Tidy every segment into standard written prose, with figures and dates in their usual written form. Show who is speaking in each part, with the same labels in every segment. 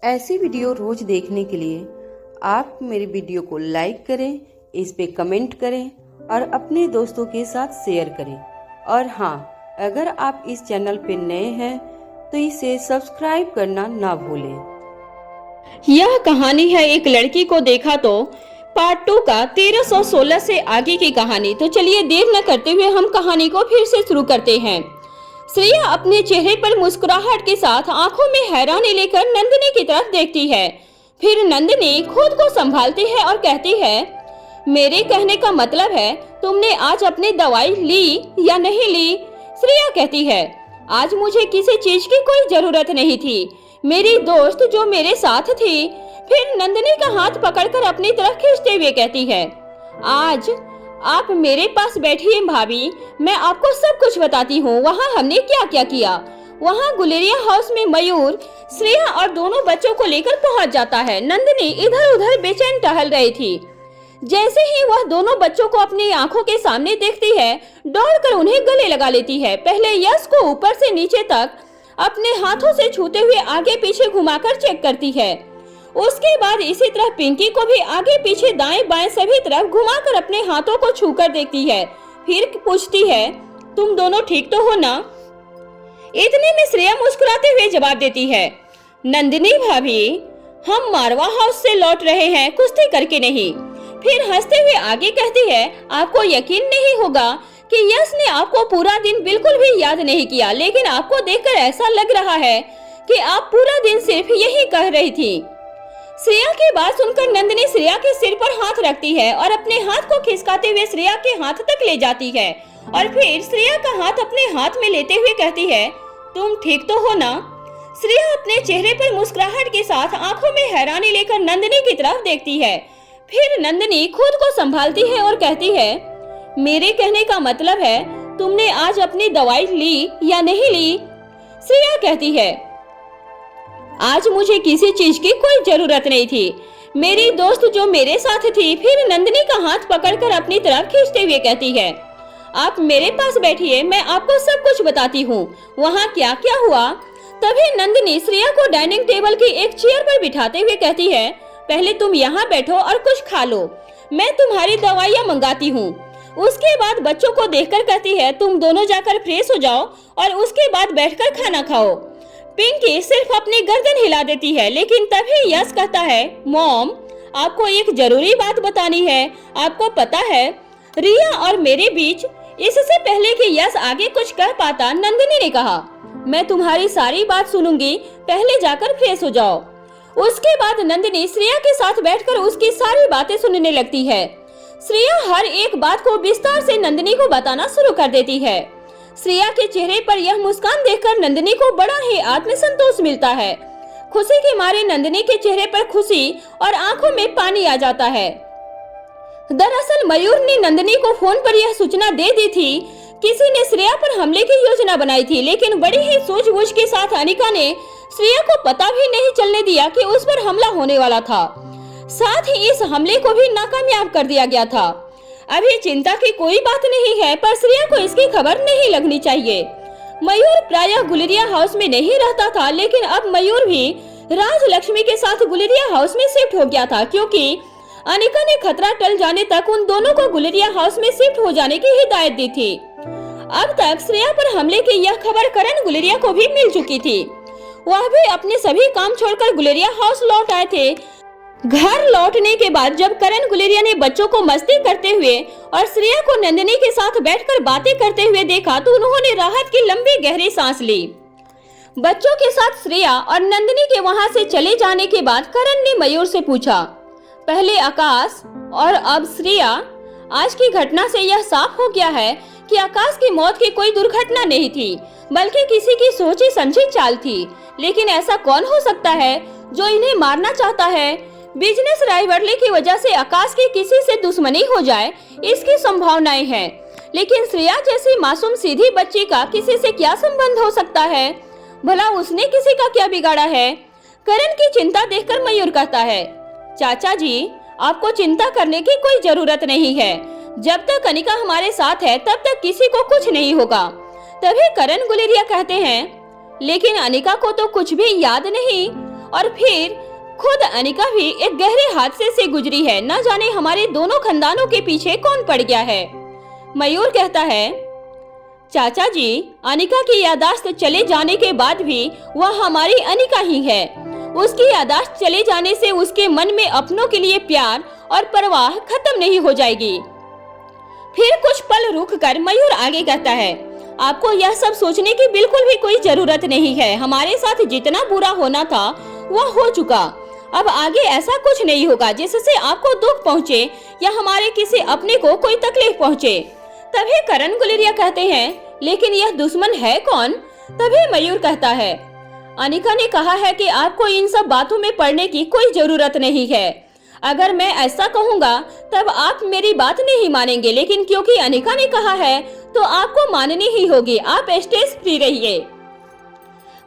Speaker 1: ऐसी वीडियो रोज देखने के लिए आप मेरे वीडियो को लाइक करें, इस पे कमेंट करें और अपने दोस्तों के साथ शेयर करें। और हाँ, अगर आप इस चैनल पे नए हैं तो इसे सब्सक्राइब करना ना भूलें।
Speaker 2: यह कहानी है एक लड़की को देखा तो पार्ट 2 का 1316 से आगे की कहानी। तो चलिए देर न करते हुए हम कहानी को फिर से शुरू करते हैं। श्रेया अपने चेहरे पर मुस्कुराहट के साथ आंखों में हैरानी लेकर नंदिनी की तरफ देखती है। फिर नंदिनी खुद को संभालती है और कहती है, मेरे कहने का मतलब है तुमने आज अपनी दवाई ली या नहीं ली? श्रेया कहती है, आज मुझे किसी चीज की कोई जरूरत नहीं थी, मेरी दोस्त जो मेरे साथ थी। फिर नंदिनी का हाथ पकड़कर अपनी तरफ खींचते हुए कहती है, आज आप मेरे पास बैठिए भाभी, मैं आपको सब कुछ बताती हूँ। वहाँ हमने क्या क्या किया। वहाँ गुलेरिया हाउस में मयूर श्रेया और दोनों बच्चों को लेकर पहुँच जाता है। नंदिनी इधर उधर बेचैन टहल रही थी। जैसे ही वह दोनों बच्चों को अपनी आंखों के सामने देखती है, दौड़कर उन्हें गले लगा लेती है। पहले यश को ऊपर से नीचे तक अपने हाथों से छूते हुए आगे पीछे घुमाकर चेक करती है। उसके बाद इसी तरह पिंकी को भी आगे पीछे दाएं बाएं सभी तरफ घुमाकर अपने हाथों को छूकर देखती है। फिर पूछती है, तुम दोनों ठीक तो हो ना? इतने में श्रेया मुस्कुराते हुए जवाब देती है, नंदिनी भाभी, हम मारवा हाउस से लौट रहे हैं, कुश्ती करके नहीं। फिर हंसते हुए आगे कहती है, आपको यकीन नहीं होगा कि यश ने आपको पूरा दिन बिल्कुल भी याद नहीं किया, लेकिन आपको देखकर ऐसा लग रहा है कि आप पूरा दिन सिर्फ यही कह रही थी। श्रेया की बात सुनकर नंदिनी श्रेया के सिर पर हाथ रखती है और अपने हाथ को खिसकाते हुए श्रेया के हाथ तक ले जाती है और फिर श्रेया का हाथ अपने हाथ में लेते हुए कहती है, तुम ठीक तो हो ना? श्रेया अपने चेहरे पर मुस्कुराहट के साथ आंखों में हैरानी लेकर नंदिनी की तरफ देखती है। फिर नंदिनी खुद को संभालती है और कहती है, मेरे कहने का मतलब है तुमने आज अपनी दवाई ली या नहीं ली? श्रेया कहती है, आज मुझे किसी चीज की कोई जरूरत नहीं थी, मेरी दोस्त जो मेरे साथ थी। फिर नंदिनी का हाथ पकड़कर अपनी तरफ खींचते हुए कहती है, आप मेरे पास बैठिए, मैं आपको सब कुछ बताती हूँ वहाँ क्या क्या हुआ। तभी नंदिनी श्रेया को डाइनिंग टेबल की एक चेयर पर बिठाते हुए कहती है, पहले तुम यहाँ बैठो और कुछ खा लो, मैं तुम्हारी दवाइयाँ मंगाती हूँ। उसके बाद बच्चों को देखकर कहती है, तुम दोनों जाकर फ्रेश हो जाओ और उसके बाद बैठकर खाना खाओ। पिंकी सिर्फ अपनी गर्दन हिला देती है, लेकिन तभी यश कहता है, मॉम, आपको एक जरूरी बात बतानी है। आपको पता है रिया और मेरे बीच। इससे पहले कि यश आगे कुछ कह पाता, नंदिनी ने कहा, मैं तुम्हारी सारी बात सुनूंगी, पहले जाकर फ्रेश हो जाओ। उसके बाद नंदिनी श्रेया के साथ बैठकर उसकी सारी बातें सुनने लगती है। श्रेया हर एक बात को विस्तार से नंदिनी को बताना शुरू कर देती है। श्रेया के चेहरे पर यह मुस्कान देखकर नंदिनी को बड़ा ही आत्मसंतोष मिलता है। खुशी के मारे नंदिनी के चेहरे पर खुशी और आंखों में पानी आ जाता है। दरअसल मयूर ने नंदिनी को फोन पर यह सूचना दे दी थी, किसी ने श्रेया पर हमले की योजना बनाई थी, लेकिन बड़ी ही सूझबूझ के साथ अनिका ने श्रेया को पता भी नहीं चलने दिया कि उस पर हमला होने वाला था। साथ ही इस हमले को भी नाकामयाब कर दिया गया था। अभी चिंता की कोई बात नहीं है, पर श्रेया को इसकी खबर नहीं लगनी चाहिए। मयूर प्रायः गुलेरिया हाउस में नहीं रहता था, लेकिन अब मयूर भी राजलक्ष्मी के साथ गुलेरिया हाउस में शिफ्ट हो गया था, क्योंकि अनिका ने खतरा टल जाने तक उन दोनों को गुलेरिया हाउस में शिफ्ट हो जाने की हिदायत दी थी। अब तक श्रेया पर हमले की यह खबर करण गुलेरिया को भी मिल चुकी थी। वह भी अपने सभी काम छोड़कर गुलेरिया हाउस लौट आए थे। घर लौटने के बाद जब करण गुलेरिया ने बच्चों को मस्ती करते हुए और श्रेया को नंदिनी के साथ बैठकर बातें करते हुए देखा, तो उन्होंने राहत की लंबी गहरी सांस ली। बच्चों के साथ श्रेया और नंदिनी के वहां से चले जाने के बाद करण ने मयूर से पूछा, पहले आकाश और अब श्रेया, आज की घटना से यह साफ हो गया है कि आकाश की मौत की कोई दुर्घटना नहीं थी, बल्कि किसी की सोची समझी चाल थी। लेकिन ऐसा कौन हो सकता है जो इन्हें मारना चाहता है? बिजनेस राइवलरी की वजह से आकाश की किसी से दुश्मनी हो जाए, इसकी संभावनाएं हैं, लेकिन श्रेया जैसी मासूम सीधी बच्ची का किसी से क्या संबंध हो सकता है? भला उसने किसी का क्या बिगाड़ा है? करण की चिंता देखकर मयूर कहता है, चाचा जी, आपको चिंता करने की कोई जरूरत नहीं है। जब तक अनिका हमारे साथ है तब तक किसी को कुछ नहीं होगा। तभी करण गुलेरिया कहते हैं, लेकिन अनिका को तो कुछ भी याद नहीं और फिर खुद अनिका भी एक गहरे हादसे से गुजरी है। न जाने हमारे दोनों खानदानों के पीछे कौन पड़ गया है। मयूर कहता है, चाचा जी, अनिका की यादाश्त चले जाने के बाद भी वह हमारी अनिका ही है। उसकी यादाश्त चले जाने से उसके मन में अपनों के लिए प्यार और परवाह खत्म नहीं हो जाएगी। फिर कुछ पल रुक कर मयूर आगे कहता है, आपको यह सब सोचने की बिल्कुल भी कोई जरूरत नहीं है। हमारे साथ जितना बुरा होना था वह हो चुका। अब आगे ऐसा कुछ नहीं होगा जिससे आपको दुख पहुँचे या हमारे किसी अपने को कोई तकलीफ पहुँचे। तभी करण गुलेरिया कहते हैं, लेकिन यह दुश्मन है कौन? तभी मयूर कहता है, अनिका ने कहा है कि आपको इन सब बातों में पड़ने की कोई जरूरत नहीं है। अगर मैं ऐसा कहूँगा तब आप मेरी बात नहीं मानेंगे, लेकिन क्योंकि अनिका ने कहा है तो आपको माननी ही होगी। आप स्टेज फ्री रहिए।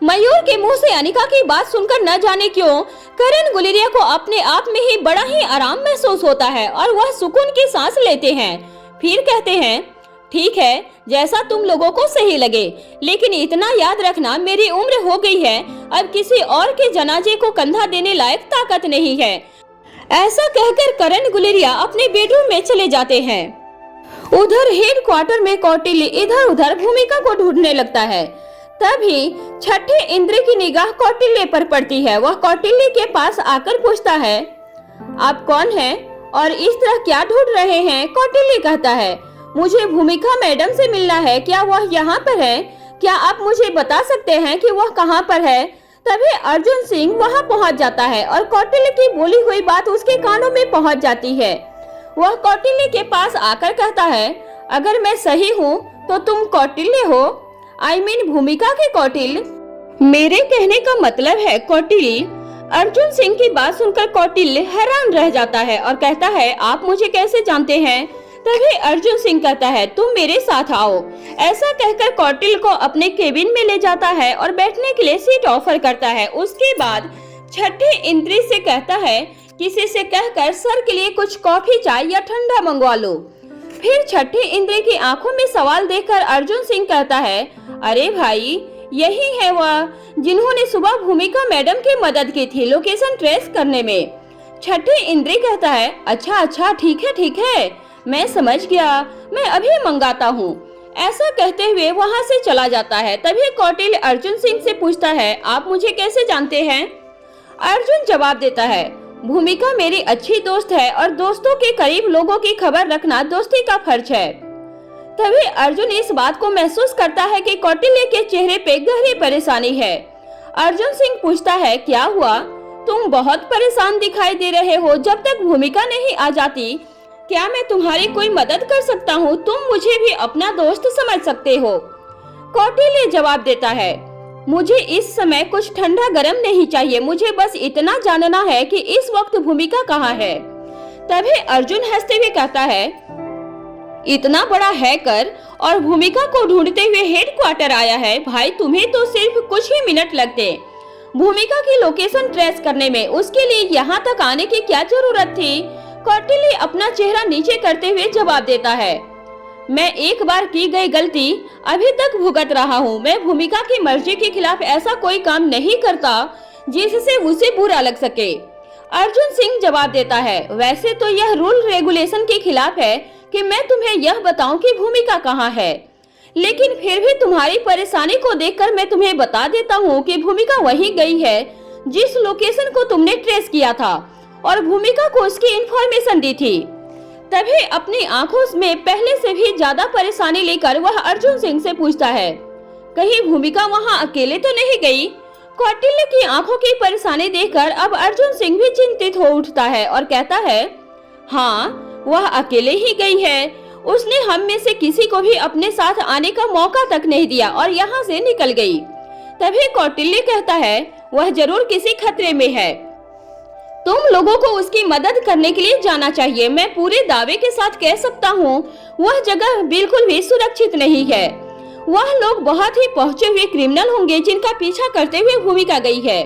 Speaker 2: मयूर के मुंह से अनिका की बात सुनकर न जाने क्यों करण गुलेरिया को अपने आप में ही बड़ा ही आराम महसूस होता है और वह सुकून की सांस लेते हैं। फिर कहते हैं, ठीक है, जैसा तुम लोगों को सही लगे, लेकिन इतना याद रखना, मेरी उम्र हो गई है, अब किसी और के जनाजे को कंधा देने लायक ताकत नहीं है। ऐसा कहकर करण गुलेरिया अपने बेडरूम में चले जाते हैं। उधर हेड क्वार्टर में कौटिल्य इधर उधर भूमिका को ढूंढने लगता है। तभी छठे इंद्र की निगाह कौटिल्य पर पड़ती है। वह कौटिल्य के पास आकर पूछता है, आप कौन हैं और इस तरह क्या ढूंढ रहे हैं? कौटिल्य कहता है, मुझे भूमिका मैडम से मिलना है। क्या वह यहाँ पर है? क्या आप मुझे बता सकते हैं कि वह कहाँ पर है? तभी अर्जुन सिंह वहाँ पहुँच जाता है और कौटिल्य की बोली हुई बात उसके कानों में पहुँच जाती है। वह कौटिल्य के पास आकर कहता है, अगर मैं सही हूँ तो तुम कौटिल्य हो? आई मीन भूमिका के कौटिल्य? मेरे कहने का मतलब है कौटिल्य। अर्जुन सिंह की बात सुनकर कौटिल्य हैरान रह जाता है और कहता है, आप मुझे कैसे जानते हैं? तभी अर्जुन सिंह कहता है, तुम मेरे साथ आओ। ऐसा कहकर कौटिल्य को अपने केबिन में ले जाता है और बैठने के लिए सीट ऑफर करता है। उसके बाद छठे इंद्री से कहता है, किसी से कहकर सर के लिए कुछ कॉफी चाय या ठंडा मंगवा लो। फिर छठे इंद्र की आंखों में सवाल देखकर अर्जुन सिंह कहता है, अरे भाई, यही है वह जिन्होंने सुबह भूमिका मैडम की मदद की थी लोकेशन ट्रेस करने में। छठे इंद्र कहता है, अच्छा, ठीक है, मैं समझ गया, मैं अभी मंगाता हूँ। ऐसा कहते हुए वहाँ से चला जाता है। तभी कौटिल्य अर्जुन सिंह से पूछता है, आप मुझे कैसे जानते हैं? अर्जुन जवाब देता है, भूमिका मेरी अच्छी दोस्त है और दोस्तों के करीब लोगों की खबर रखना दोस्ती का फर्ज है। तभी अर्जुन इस बात को महसूस करता है कि कौटिल्य के चेहरे पे गहरी परेशानी है। अर्जुन सिंह पूछता है, क्या हुआ? तुम बहुत परेशान दिखाई दे रहे हो। जब तक भूमिका नहीं आ जाती, क्या मैं तुम्हारी कोई मदद कर सकता हूँ? तुम मुझे भी अपना दोस्त समझ सकते हो। कौटिल्य जवाब देता है, मुझे इस समय कुछ ठंडा गरम नहीं चाहिए, मुझे बस इतना जानना है कि इस वक्त भूमिका कहाँ है। तभी अर्जुन हंसते हुए कहता है, इतना बड़ा हैकर और भूमिका को ढूंढते हुए हेड क्वार्टर आया है। भाई, तुम्हें तो सिर्फ कुछ ही मिनट लगते भूमिका की लोकेशन ट्रेस करने में, उसके लिए यहाँ तक आने की क्या जरूरत थी? कौटिल्य अपना चेहरा नीचे करते हुए जवाब देता है, मैं एक बार की गई गलती अभी तक भुगत रहा हूँ। मैं भूमिका की मर्जी के खिलाफ ऐसा कोई काम नहीं करता जिससे उसे बुरा लग सके। अर्जुन सिंह जवाब देता है, वैसे तो यह रूल रेगुलेशन के खिलाफ है कि मैं तुम्हें यह बताऊं कि भूमिका कहाँ है, लेकिन फिर भी तुम्हारी परेशानी को देखकर मैं तुम्हें बता देता हूँ कि भूमिका वहीं गई है जिस लोकेशन को तुमने ट्रेस किया था और भूमिका को उसकी इन्फॉर्मेशन दी थी। तभी अपनी आंखों में पहले से भी ज्यादा परेशानी लेकर वह अर्जुन सिंह से पूछता है, कहीं भूमिका वहां अकेले तो नहीं गई? कौटिल्य की आंखों की परेशानी देखकर अब अर्जुन सिंह भी चिंतित हो उठता है और कहता है, हाँ, वह अकेले ही गई है। उसने हम में से किसी को भी अपने साथ आने का मौका तक नहीं दिया और यहाँ से निकल गई। तभी कौटिल्य कहता है, वह जरूर किसी खतरे में है, तुम लोगों को उसकी मदद करने के लिए जाना चाहिए। मैं पूरे दावे के साथ कह सकता हूँ वह जगह बिल्कुल भी सुरक्षित नहीं है। वह लोग बहुत ही पहुंचे हुए क्रिमिनल होंगे जिनका पीछा करते हुए भूमिका गई है।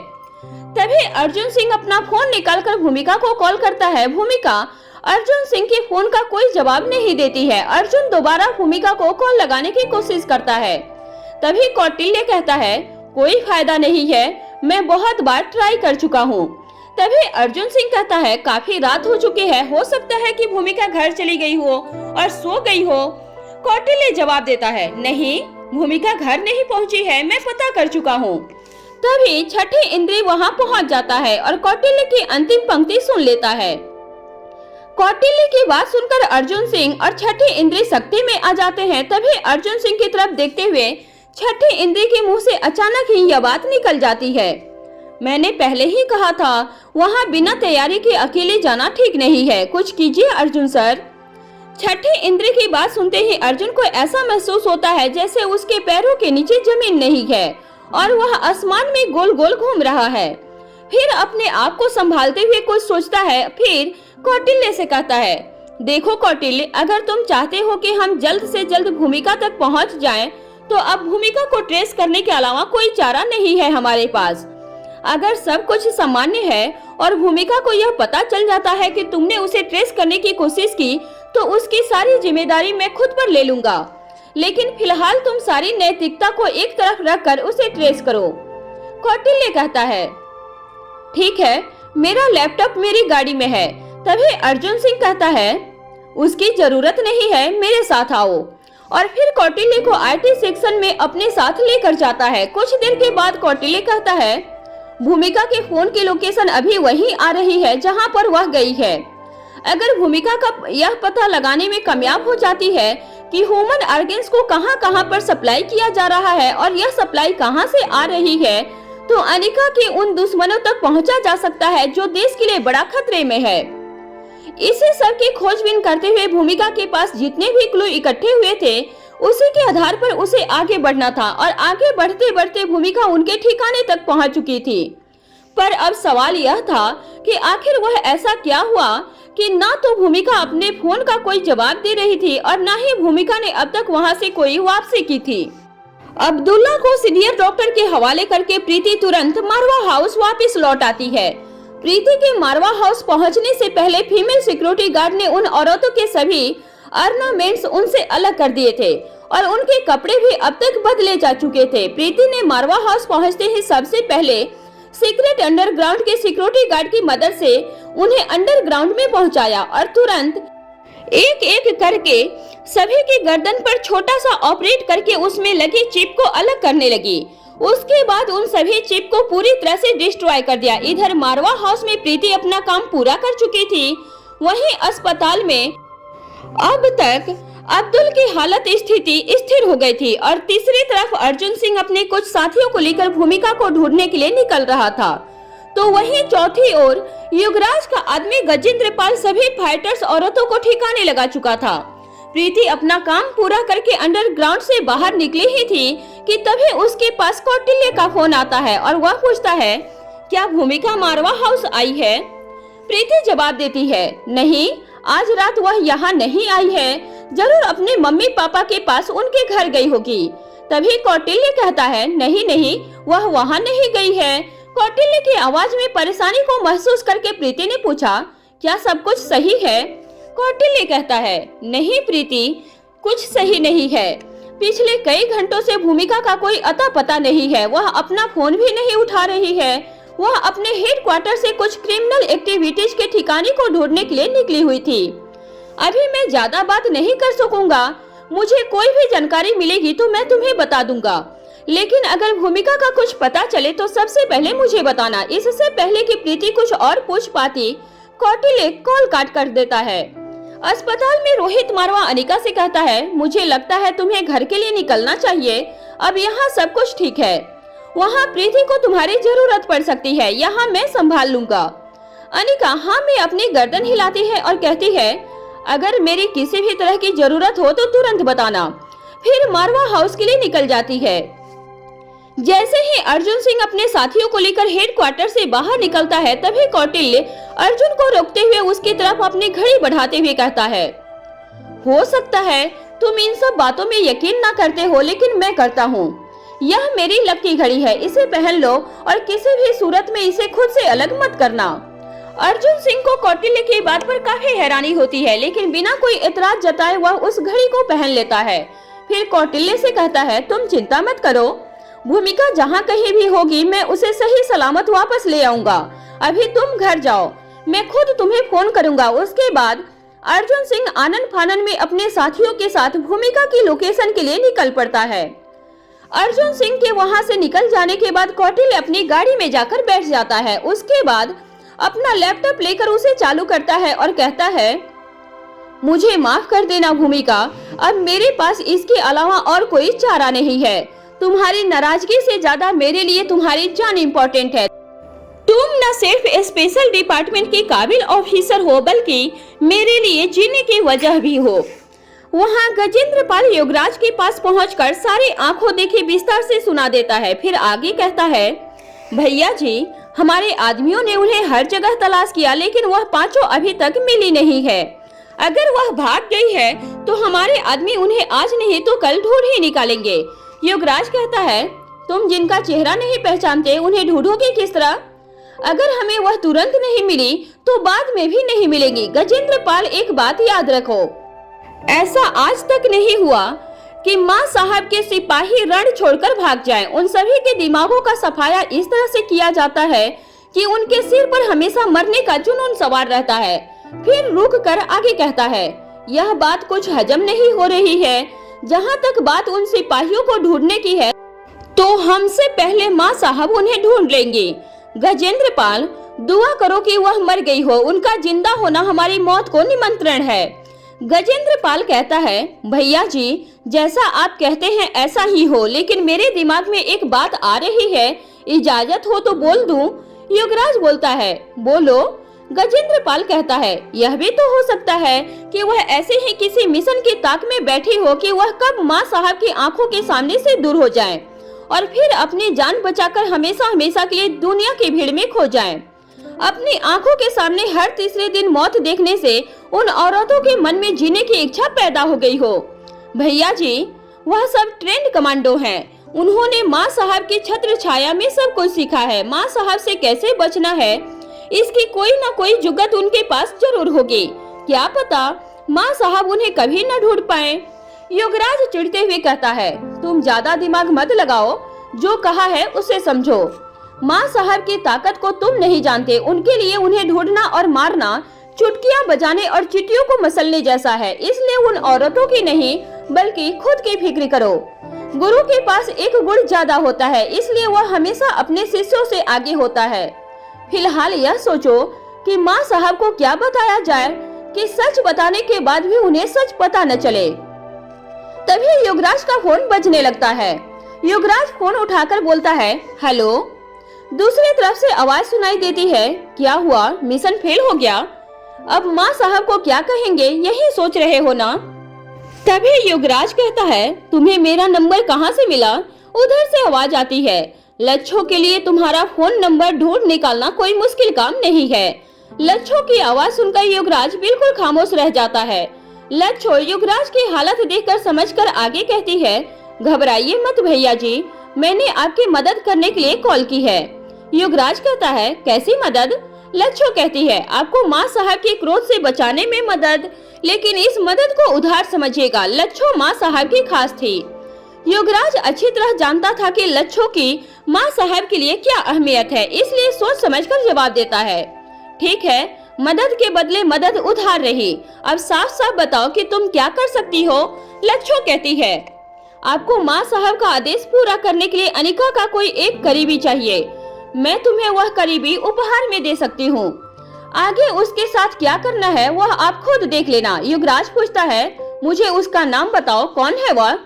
Speaker 2: तभी अर्जुन सिंह अपना फोन निकालकर भूमिका को कॉल करता है। भूमिका अर्जुन सिंह के फोन का कोई जवाब नहीं देती है। अर्जुन दोबारा भूमिका को कॉल लगाने की कोशिश करता है। तभी कौटिल्य कहता है, कोई फायदा नहीं है, मैं बहुत बार ट्राई कर चुका हूँ। तभी अर्जुन सिंह कहता है काफी रात हो चुकी है, हो सकता है कि भूमिका घर चली गई हो और सो गई हो। कौटिल्य जवाब देता है नहीं, भूमिका घर नहीं पहुंची है, मैं पता कर चुका हूँ। तभी छठी इंद्री वहां पहुंच जाता है और कौटिल्य की अंतिम पंक्ति सुन लेता है। कौटिल्य की बात सुनकर अर्जुन सिंह और छठी इंद्री शक्ति में आ जाते हैं। तभी अर्जुन सिंह की तरफ देखते हुए छठी इंद्री के मुंह से अचानक ही यह बात निकल जाती है, मैंने पहले ही कहा था वहां बिना तैयारी के अकेले जाना ठीक नहीं है, कुछ कीजिए अर्जुन सर। छठी इंद्री की बात सुनते ही अर्जुन को ऐसा महसूस होता है जैसे उसके पैरों के नीचे जमीन नहीं है और वह आसमान में गोल गोल घूम रहा है। फिर अपने आप को संभालते हुए कुछ सोचता है, फिर कौटिल्य से कहता है, देखो कौटिल्य, अगर तुम चाहते हो कि हम जल्द से जल्द भूमिका तक पहुंच जाएं, तो अब भूमिका को ट्रेस करने के अलावा कोई चारा नहीं है हमारे पास। अगर सब कुछ सामान्य है और भूमिका को यह पता चल जाता है कि तुमने उसे ट्रेस करने की कोशिश की, तो उसकी सारी जिम्मेदारी मैं खुद पर ले लूंगा। लेकिन फिलहाल तुम सारी नैतिकता को एक तरफ रखकर उसे ट्रेस करो। कौटिल्य कहता है, ठीक है, मेरा लैपटॉप मेरी गाड़ी में है। तभी अर्जुन सिंह कहता है, उसकी जरूरत नहीं है, मेरे साथ आओ। और फिर कौटिल्य को आईटी सेक्शन में अपने साथ लेकर जाता है। कुछ देर के बाद कौटिल्य कहता है, भूमिका के फोन की लोकेशन अभी वहीं आ रही है जहां पर वह गई है। अगर भूमिका का यह पता लगाने में कामयाब हो जाती है कि ह्यूमन ऑर्गन्स को कहां पर सप्लाई किया जा रहा है और यह सप्लाई कहां से आ रही है, तो अनिका के उन दुश्मनों तक पहुंचा जा सकता है जो देश के लिए बड़ा खतरे में है। इसी सब की खोजबीन करते हुए भूमिका के पास जितने भी क्लू इकट्ठे हुए थे, उसी के आधार पर उसे आगे बढ़ना था और आगे बढ़ते बढ़ते भूमिका उनके ठिकाने तक पहुंच चुकी थी। पर अब सवाल यह था कि आखिर वह ऐसा क्या हुआ कि ना तो भूमिका अपने फोन का कोई जवाब दे रही थी और ना ही भूमिका ने अब तक वहां से कोई वापसी की थी। अब्दुल्ला को सीनियर डॉक्टर के हवाले करके प्रीति तुरंत मारवा हाउस वापस लौट आती है। प्रीति के मारवा हाउस पहुंचने से पहले फीमेल सिक्योरिटी गार्ड ने उन औरतों के सभी ऑर्नामेंट्स उनसे अलग कर दिए थे और उनके कपड़े भी अब तक बदले जा चुके थे। प्रीति ने मारवा हाउस पहुंचते ही सबसे पहले सीक्रेट अंडरग्राउंड के सिक्योरिटी गार्ड की मदद से उन्हें अंडरग्राउंड में पहुंचाया और तुरंत एक एक करके सभी की गर्दन पर छोटा सा ऑपरेट करके उसमें लगी चिप को अलग करने लगी। उसके बाद उन सभी चिप को पूरी तरह से डिस्ट्रॉय कर दिया। इधर मारवा हाउस में प्रीति अपना काम पूरा कर चुकी थी, वहीं अस्पताल में अब तक अब्दुल की हालत स्थिति स्थिर हो गई थी और तीसरी तरफ अर्जुन सिंह अपने कुछ साथियों को लेकर भूमिका को ढूंढने के लिए निकल रहा था। तो वहीं चौथी ओर युगराज का आदमी गजेंद्र पाल सभी फाइटर्स औरतों को ठिकाने लगा चुका था। प्रीति अपना काम पूरा करके अंडरग्राउंड से बाहर निकली ही थी कि तभी उसके पास कौटिल्य का फोन आता है और वह पूछता है, क्या भूमिका मारवा हाउस आई है? प्रीति जवाब देती है, नहीं, आज रात वह यहाँ नहीं आई है, जरूर अपने मम्मी पापा के पास उनके घर गई होगी। तभी कौटिल्य कहता है, नहीं नहीं, वह वहाँ नहीं गई है। कौटिल्य की आवाज में परेशानी को महसूस करके प्रीति ने पूछा, क्या सब कुछ सही है? कौटिल्य कहता है, नहीं प्रीति, कुछ सही नहीं है। पिछले कई घंटों से भूमिका का कोई अता पता नहीं है, वह अपना फोन भी नहीं उठा रही है। वह अपने हेडक्वार्टर से कुछ क्रिमिनल एक्टिविटीज के ठिकाने को ढूंढने के लिए निकली हुई थी। अभी मैं ज्यादा बात नहीं कर सकूंगा, मुझे कोई भी जानकारी मिलेगी तो मैं तुम्हें बता दूंगा, लेकिन अगर भूमिका का कुछ पता चले तो सबसे पहले मुझे बताना। इससे पहले कि प्रीति कुछ और पूछ पाती, कौटिल्य कॉल काट कर देता है। अस्पताल में रोहित मारवा अनिका से कहता है, मुझे लगता है तुम्हें घर के लिए निकलना चाहिए, अब यहाँ सब कुछ ठीक है, वहाँ प्रीति को तुम्हारी जरूरत पड़ सकती है, यहाँ मैं संभाल लूंगा। अनिका हाँ में अपनी गर्दन हिलाती है और कहती है, अगर मेरी किसी भी तरह की जरूरत हो तो तुरंत बताना। फिर मारवा हाउस के लिए निकल जाती है। जैसे ही अर्जुन सिंह अपने साथियों को लेकर हेडक्वार्टर से बाहर निकलता है, तभी कौटिल्य अर्जुन को रोकते हुए उसकी तरफ अपनी घड़ी बढ़ाते हुए कहता है, हो सकता है तुम इन सब बातों में यकीन ना करते हो, लेकिन मैं करता हूँ। यह मेरी लकी घड़ी है, इसे पहन लो और किसी भी सूरत में इसे खुद से अलग मत करना। अर्जुन सिंह को कौटिल्य की बात पर काफी हैरानी होती है, लेकिन बिना कोई एतराज जताए वह उस घड़ी को पहन लेता है। फिर कौटिल्य से कहता है, तुम चिंता मत करो, भूमिका जहाँ कहीं भी होगी मैं उसे सही सलामत वापस ले आऊंगा। अभी तुम घर जाओ, मैं खुद तुम्हें फोन करूंगा। उसके बाद अर्जुन सिंह आनन फानन में अपने साथियों के साथ भूमिका की लोकेशन के लिए निकल पड़ता है। अर्जुन सिंह के वहां से निकल जाने के बाद कौटिल्य अपनी गाड़ी में जाकर बैठ जाता है। उसके बाद अपना लैपटॉप लेकर उसे चालू करता है और कहता है, मुझे माफ कर देना भूमिका, अब मेरे पास इसके अलावा और कोई चारा नहीं है। तुम्हारी नाराजगी से ज्यादा मेरे लिए तुम्हारी जान इम्पोर्टेंट है। तुम न सिर्फ स्पेशल डिपार्टमेंट के काबिल ऑफिसर हो बल्कि मेरे लिए जीने की वजह भी हो। वहाँ गजेंद्र पाल योगराज के पास पहुंचकर सारे आंखों देखी विस्तार से सुना देता है। फिर आगे कहता है, भैया जी, हमारे आदमियों ने उन्हें हर जगह तलाश किया लेकिन वह पांचों अभी तक मिली नहीं है। अगर वह भाग गई है तो हमारे आदमी उन्हें आज नहीं तो कल ढूंढ ही निकालेंगे। योगराज कहता है, तुम जिनका चेहरा नहीं पहचानते उन्हें ढूंढोगे किस तरह? अगर हमें वह तुरंत नहीं मिली तो बाद में भी नहीं मिलेगी। गजेंद्र पाल, एक बात याद रखो, ऐसा आज तक नहीं हुआ कि माँ साहब के सिपाही रण छोड़कर भाग जाएं। उन सभी के दिमागों का सफाया इस तरह से किया जाता है कि उनके सिर पर हमेशा मरने का जुनून सवार रहता है। फिर रुक कर आगे कहता है, यह बात कुछ हजम नहीं हो रही है। जहाँ तक बात उन सिपाहियों को ढूंढने की है तो हमसे पहले माँ साहब उन्हें ढूंढ लेंगे। गजेंद्र पाल, दुआ करो कि वह मर गई हो, उनका जिंदा होना हमारी मौत को निमंत्रण है। गजेंद्र पाल कहता है, भैया जी, जैसा आप कहते हैं ऐसा ही हो, लेकिन मेरे दिमाग में एक बात आ रही है, इजाजत हो तो बोल दूं? योगराज बोलता है, बोलो। गजेंद्र पाल कहता है, यह भी तो हो सकता है कि वह ऐसे ही किसी मिशन की ताक में बैठी हो कि वह कब माँ साहब की आंखों के सामने से दूर हो जाए और फिर अपनी जान बचाकर हमेशा हमेशा के लिए दुनिया की भीड़ में खो जाए। अपनी आंखों के सामने हर तीसरे दिन मौत देखने से उन औरतों के मन में जीने की इच्छा पैदा हो गई हो। भैया जी, वह सब ट्रेंड कमांडो हैं। उन्होंने माँ साहब की छत्र छाया में सब कुछ सीखा है। माँ साहब से कैसे बचना है इसकी कोई न कोई जुगत उनके पास जरूर होगी। क्या पता माँ साहब उन्हें कभी न ढूंढ पाए। योगराज चिढ़ते हुए कहता है, तुम ज्यादा दिमाग मत लगाओ, जो कहा है उसे समझो। माँ साहब की ताकत को तुम नहीं जानते। उनके लिए उन्हें ढूंढना और मारना चुटकियां बजाने और चिट्टियों को मसलने जैसा है। इसलिए उन औरतों की नहीं बल्कि खुद की फिक्र करो। गुरु के पास एक गुण ज्यादा होता है, इसलिए वह हमेशा अपने शिष्यों से आगे होता है। फिलहाल यह सोचो कि माँ साहब को क्या बताया जाए कि सच बताने के बाद भी उन्हें सच पता न चले। तभी योगराज का फोन बजने लगता है। योगराज फोन उठाकर बोलता है, हेलो। दूसरी तरफ से आवाज सुनाई देती है, क्या हुआ, मिशन फेल हो गया? अब माँ साहब को क्या कहेंगे, यही सोच रहे हो ना? तभी योगराज कहता है, तुम्हें मेरा नंबर कहाँ से मिला? उधर से आवाज आती है, लच्छो के लिए तुम्हारा फोन नंबर ढूंढ निकालना कोई मुश्किल काम नहीं है। लच्छो की आवाज सुनकर योगराज बिल्कुल खामोश रह जाता है। लच्छो योगराज की हालत देखकर समझकर आगे कहती है, घबराइए मत भैया जी, मैंने आपकी मदद करने के लिए कॉल की है। योगराज कहता है, कैसी मदद? लच्छो कहती है, आपको माँ साहब के क्रोध से बचाने में मदद। लेकिन इस मदद को उधार समझिएगा, लच्छो माँ साहब की खास थी। योगराज अच्छी तरह जानता था कि लच्छो की माँ साहब के लिए क्या अहमियत है, इसलिए सोच समझकर जवाब देता है, ठीक है, मदद के बदले मदद उधार रही। अब साफ साफ बताओ कि तुम क्या कर सकती हो? लच्छो कहती है, आपको माँ साहब का आदेश पूरा करने के लिए अनिका का कोई एक करीबी चाहिए। मैं तुम्हें वह करीबी उपहार में दे सकती हूँ। आगे उसके साथ क्या करना है वह आप खुद देख लेना। युवराज पूछता है, मुझे उसका नाम बताओ, कौन है वह?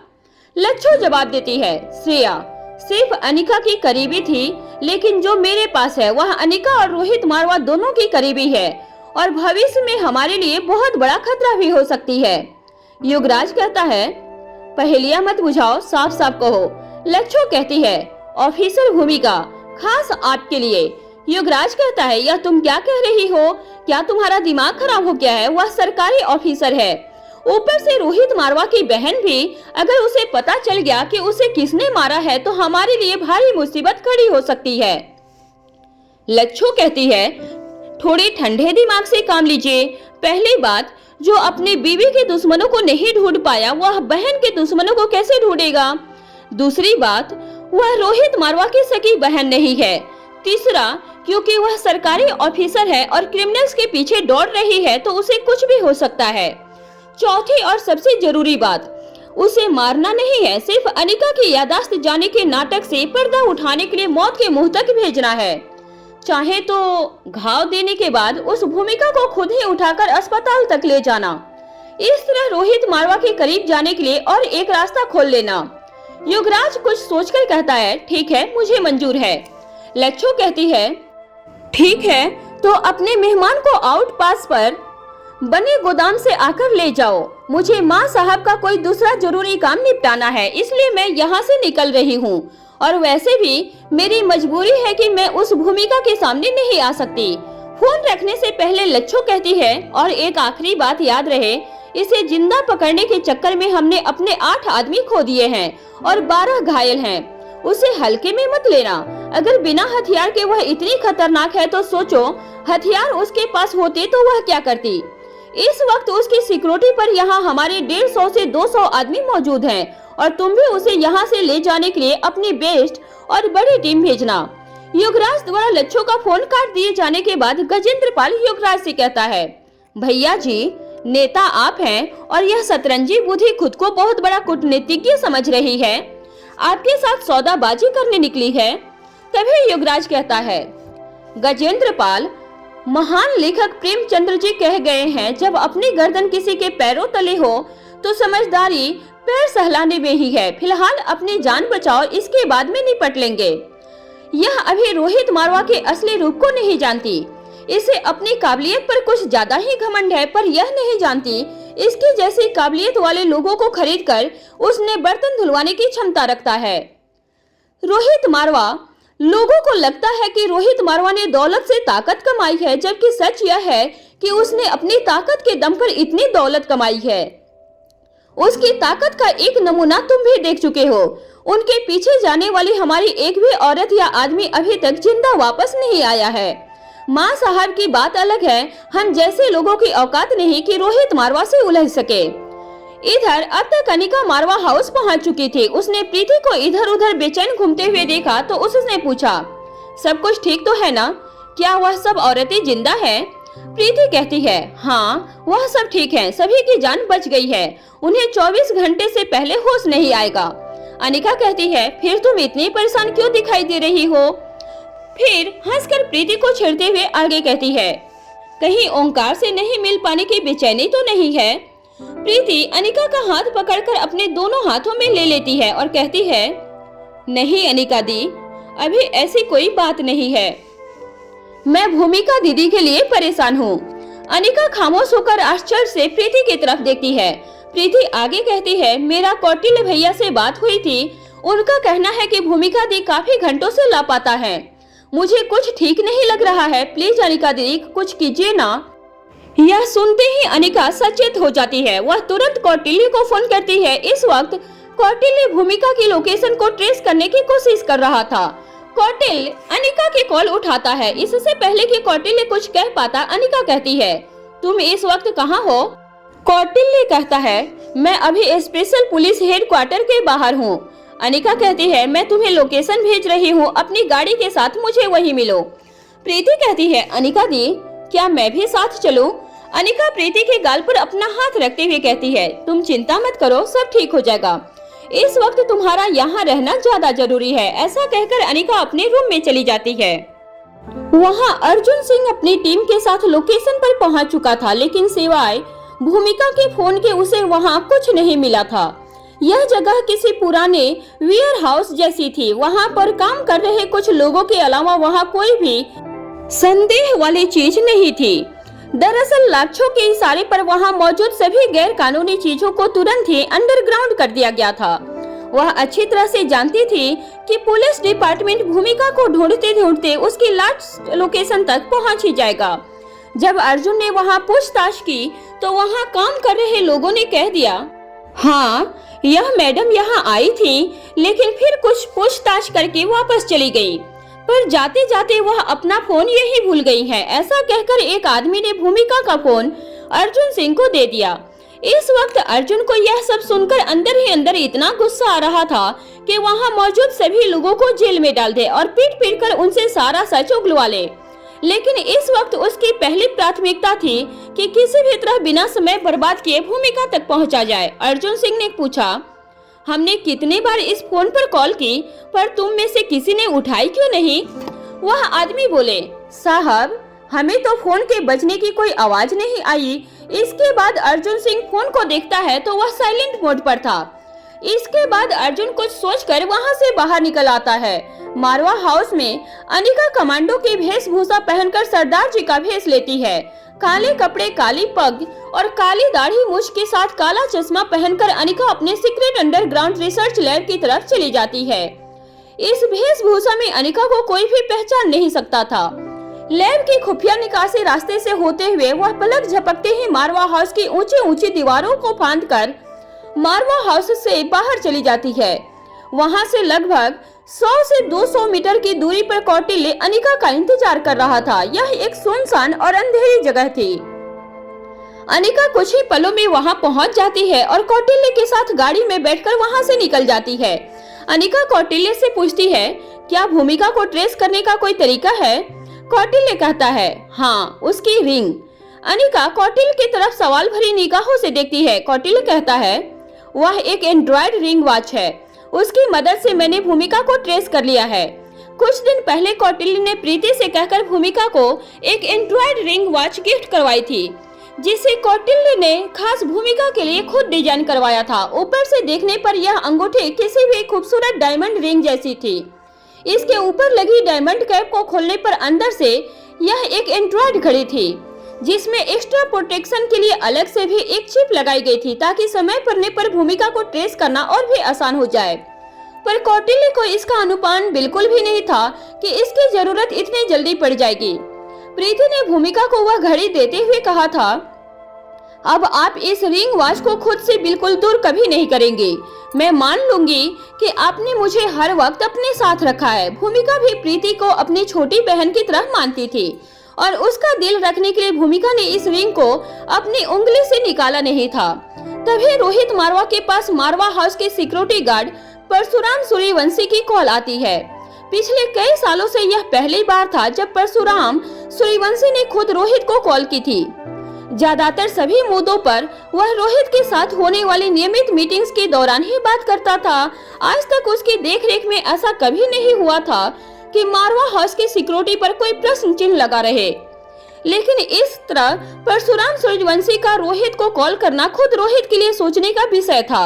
Speaker 2: लच्छो जवाब देती है, श्रेया। सिर्फ अनिका की करीबी थी, लेकिन जो मेरे पास है वह अनिका और रोहित मारवा दोनों की करीबी है और भविष्य में हमारे लिए बहुत बड़ा खतरा भी हो सकती है। युवराज कहता है, पहेलियां मत बुझाओ, साफ साफ कहो। लच्छो कहती है, ऑफिसर भूमिका खास आपके लिए। युवराज कहता है, यह तुम क्या कह रही हो? क्या तुम्हारा दिमाग खराब हो गया है? वह सरकारी ऑफिसर है, ऊपर से रोहित मारवा की बहन भी। अगर उसे पता चल गया कि उसे किसने मारा है तो हमारे लिए भारी मुसीबत खड़ी हो सकती है। लच्छो कहती है, थोड़े ठंडे दिमाग से काम लीजिए। पहली बात, जो अपने बीवी के दुश्मनों को नहीं ढूंढ पाया वह बहन के दुश्मनों को कैसे ढूंढेगा? दूसरी बात, वह रोहित मारवा की सगी बहन नहीं है। तीसरा, क्योंकि वह सरकारी ऑफिसर है और क्रिमिनल्स के पीछे दौड़ रही है तो उसे कुछ भी हो सकता है। चौथी और सबसे जरूरी बात, उसे मारना नहीं है, सिर्फ अनिका की याददाश्त जाने के नाटक से पर्दा उठाने के लिए मौत के मुंह तक भेजना है। चाहे तो घाव देने के बाद उस भूमिका को खुद ही उठाकर अस्पताल तक ले जाना। इस तरह रोहित मारवा के करीब जाने के लिए और एक रास्ता खोल लेना। युगराज कुछ सोचकर कहता है, ठीक है, मुझे मंजूर है। लच्छू कहती है, ठीक है, तो अपने मेहमान को आउट पास पर बने गोदाम से आकर ले जाओ। मुझे माँ साहब का कोई दूसरा जरूरी काम निपटाना है, इसलिए मैं यहाँ से निकल रही हूँ। और वैसे भी मेरी मजबूरी है कि मैं उस भूमिका के सामने नहीं आ सकती। फोन रखने से पहले लच्छू कहती है, और एक आखिरी बात याद रहे, इसे जिंदा पकड़ने के चक्कर में हमने अपने 8 आदमी खो दिए हैं और 12 घायल हैं। उसे हल्के में मत लेना। अगर बिना हथियार के वह इतनी खतरनाक है तो सोचो, हथियार उसके पास होते तो वह क्या करती। इस वक्त उसकी सिक्योरिटी पर यहाँ हमारे 150 से 200 आदमी मौजूद हैं और तुम भी उसे यहाँ से ले जाने के लिए अपनी बेस्ट और बड़ी टीम भेजना। युगराज द्वारा लच्छू का फोन काट दिए जाने के बाद गजेंद्र पाल युगराज से कहता है, भैया जी, नेता आप हैं और यह सतरंजी बुद्धि खुद को बहुत बड़ा कूटनीतिज्ञ समझ रही है, आपके साथ सौदाबाजी करने निकली है। तभी युगराज कहता है, गजेंद्र पाल, महान लेखक प्रेमचंद्र जी कह गए हैं, जब अपनी गर्दन किसी के पैरों तले हो तो समझदारी पैर सहलाने में ही है। फिलहाल अपनी जान बचाओ, इसके बाद में निपट लेंगे। यह अभी रोहित मारवा के असली रूप को नहीं जानती। इसे अपनी काबिलियत पर कुछ ज्यादा ही घमंड है, पर यह नहीं जानती इसकी जैसी काबिलियत वाले लोगों को खरीदकर उसने बर्तन धुलवाने की क्षमता रखता है। रोहित मारवा, लोगों को लगता है कि रोहित मारवा ने दौलत से ताकत कमाई है, जबकि सच यह है कि उसने अपनी ताकत के दम पर इतनी दौलत कमाई है। उसकी ताकत का एक नमूना तुम भी देख चुके हो। उनके पीछे जाने वाली हमारी एक भी औरत या आदमी अभी तक जिंदा वापस नहीं आया है। माँ साहब की बात अलग है, हम जैसे लोगों की औकात नहीं कि रोहित मारवा से उलझ सके। इधर अब तक अनिका मारवा हाउस पहुंच चुकी थी। उसने प्रीति को इधर उधर बेचैन घूमते हुए देखा तो उसने पूछा, सब कुछ ठीक तो है ना? क्या वह सब औरतें जिंदा है? प्रीति कहती है, हाँ, वह सब ठीक है, सभी की जान बच गई है, उन्हें 24 घंटे से पहले होश नहीं आएगा। अनिका कहती है, फिर तुम इतनी परेशान क्यों दिखाई दे रही हो? फिर हंसकर प्रीति को छेड़ते हुए आगे कहती है, कहीं ओंकार से नहीं मिल पाने की बेचैनी तो नहीं है? प्रीति अनिका का हाथ पकड़कर अपने दोनों हाथों में ले लेती है और कहती है, नहीं अनिका दी, अभी ऐसी कोई बात नहीं है, मैं भूमिका दीदी के लिए परेशान हूँ। अनिका खामोश होकर आश्चर्य से प्रीति की तरफ देखती है। प्रीति आगे कहती है, मेरा कौटिल्य भैया से बात हुई थी, उनका कहना है कि भूमिका दी काफी घंटों से लापता है। मुझे कुछ ठीक नहीं लग रहा है, प्लीज अनिका दीदी कुछ कीजिए ना। यह सुनते ही अनिका सचेत हो जाती है। वह तुरंत कौटिल्य को फोन करती है। इस वक्त कौटिल्य भूमिका की लोकेशन को ट्रेस करने की कोशिश कर रहा था। कौटिल्य अनिका की कॉल उठाता है। इससे पहले कि कौटिल्य कुछ कह पाता, अनिका कहती है, तुम इस वक्त कहाँ हो? कौटिल्य कहता है, मैं अभी स्पेशल पुलिस हेडक्वार्टर के बाहर हूँ। अनिका कहती है, मैं तुम्हें लोकेशन भेज रही हूँ, अपनी गाड़ी के साथ मुझे वहीं मिलो। प्रीति कहती है, अनिका दी, क्या मैं भी साथ चलूं? अनिका प्रीति के गाल पर अपना हाथ रखते हुए कहती है, तुम चिंता मत करो, सब ठीक हो जाएगा, इस वक्त तुम्हारा यहाँ रहना ज्यादा जरूरी है। ऐसा कहकर अनिका अपने रूम में चली जाती है। वहाँ अर्जुन सिंह अपनी टीम के साथ लोकेशन पर पहुँच चुका था, लेकिन सिवाय भूमिका के फोन के उसे वहाँ कुछ नहीं मिला था। यह जगह किसी पुराने वेयर हाउस जैसी थी। वहाँ पर काम कर रहे कुछ लोगों के अलावा वहाँ कोई भी संदेह वाली चीज नहीं थी। दरअसल लाखों के इशारे पर वहाँ मौजूद सभी गैर कानूनी चीजों को तुरंत ही अंडरग्राउंड कर दिया गया था। वह अच्छी तरह से जानती थी कि पुलिस डिपार्टमेंट भूमिका को ढूंढते ढूंढते उसकी लास्ट लोकेशन तक पहुंच ही जाएगा। जब अर्जुन ने वहां पूछताछ की तो वहां काम कर रहे लोगों ने कह दिया, हाँ, यह मैडम यहाँ आई थी, लेकिन फिर कुछ पूछताछ करके वापस चली गई, पर जाते जाते वह अपना फोन यही भूल गई है। ऐसा कहकर एक आदमी ने भूमिका का फोन अर्जुन सिंह को दे दिया। इस वक्त अर्जुन को यह सब सुनकर अंदर ही अंदर इतना गुस्सा आ रहा था कि वहां मौजूद सभी लोगों को जेल में डाल दे और पीट पीट कर उनसे सारा सच उगलवा ले। लेकिन इस वक्त उसकी पहली प्राथमिकता थी कि किसी भी तरह बिना समय बर्बाद किए भूमिका तक पहुंचा जाए। अर्जुन सिंह ने पूछा, हमने कितने बार इस फोन पर कॉल की, पर तुम में से किसी ने उठाई क्यों नहीं? वह आदमी बोले, साहब हमें तो फोन के बजने की कोई आवाज नहीं आई। इसके बाद अर्जुन सिंह फोन को देखता है तो वह साइलेंट मोड पर था। इसके बाद अर्जुन कुछ सोचकर वहां से बाहर निकल आता है। मारवा हाउस में अनिका कमांडो की वेशभूषा पहनकर सरदार जी का भेष लेती है। काले कपड़े, काली पग और काली दाढ़ी मूछ के साथ काला चश्मा पहनकर अनिका अपने सीक्रेट अंडरग्राउंड रिसर्च लैब की तरफ चली जाती है। इस वेशभूषा में अनिका को कोई भी पहचान नहीं सकता था। लैब की खुफिया निकासी रास्ते से होते हुए वह पलक झपकते ही मारवा हाउस की ऊंची ऊंची दीवारों को फांदकर मारवा हाउस से बाहर चली जाती है। वहां से लगभग 100 से 200 मीटर की दूरी पर कौटिल्य अनिका का इंतजार कर रहा था। यह एक सुनसान और अंधेरी जगह थी। अनिका कुछ ही पलों में वहां पहुंच जाती है और कौटिल्य के साथ गाड़ी में बैठकर वहां से निकल जाती है। अनिका कौटिल्य से पूछती है, क्या भूमिका को ट्रेस करने का कोई तरीका है? कौटिल्य कहता है, हाँ, उसकी रिंग। अनिका कौटिल्य की तरफ सवाल भरी निगाहों से देखती है। कौटिल्य कहता है, वह एक एंड्रॉयड रिंग वॉच है। उसकी मदद से मैंने भूमिका को ट्रेस कर लिया है। कुछ दिन पहले कौटिल्य ने प्रीति से कहकर भूमिका को एक एंड्रॉयड रिंग वॉच गिफ्ट करवाई थी, जिसे कौटिल्य ने खास भूमिका के लिए खुद डिजाइन करवाया था। ऊपर से देखने पर यह अंगूठी किसी भी खूबसूरत डायमंड रिंग जैसी थी। इसके ऊपर लगी डायमंड कैप को खोलने पर अंदर से यह एक एंड्रॉयड घड़ी थी, जिसमें एक्स्ट्रा प्रोटेक्शन के लिए अलग से भी एक चिप लगाई गई थी, ताकि समय पड़ने पर भूमिका को ट्रेस करना और भी आसान हो जाए। पर कौटिल्य को इसका अनुमान बिल्कुल भी नहीं था कि इसकी जरूरत इतनी जल्दी पड़ जाएगी। प्रीति ने भूमिका को वह घड़ी देते हुए कहा था, अब आप इस रिंग वॉच को खुद से बिल्कुल दूर कभी नहीं करेंगे। मैं मान लूंगी कि आपने मुझे हर वक्त अपने साथ रखा है। भूमिका भी प्रीति को अपनी छोटी बहन की तरह मानती थी और उसका दिल रखने के लिए भूमिका ने इस रिंग को अपनी उंगली से निकाला नहीं था। तभी रोहित मारवा के पास मारवा हाउस के सिक्योरिटी गार्ड परशुराम सूर्यवंशी की कॉल आती है। पिछले कई सालों से यह पहली बार था जब परशुराम सूर्यवंशी ने खुद रोहित को कॉल की थी। ज्यादातर सभी मुद्दों पर वह रोहित के साथ होने वाली नियमित मीटिंग्स के दौरान ही बात करता था। आज तक उसकी देखरेख में ऐसा कभी नहीं हुआ था कि मारवा हाउस की सिक्योरिटी पर कोई प्रश्न चिन्ह लगा रहे। लेकिन इस तरह परशुराम सूर्यवंशी का रोहित को कॉल करना खुद रोहित के लिए सोचने का विषय था।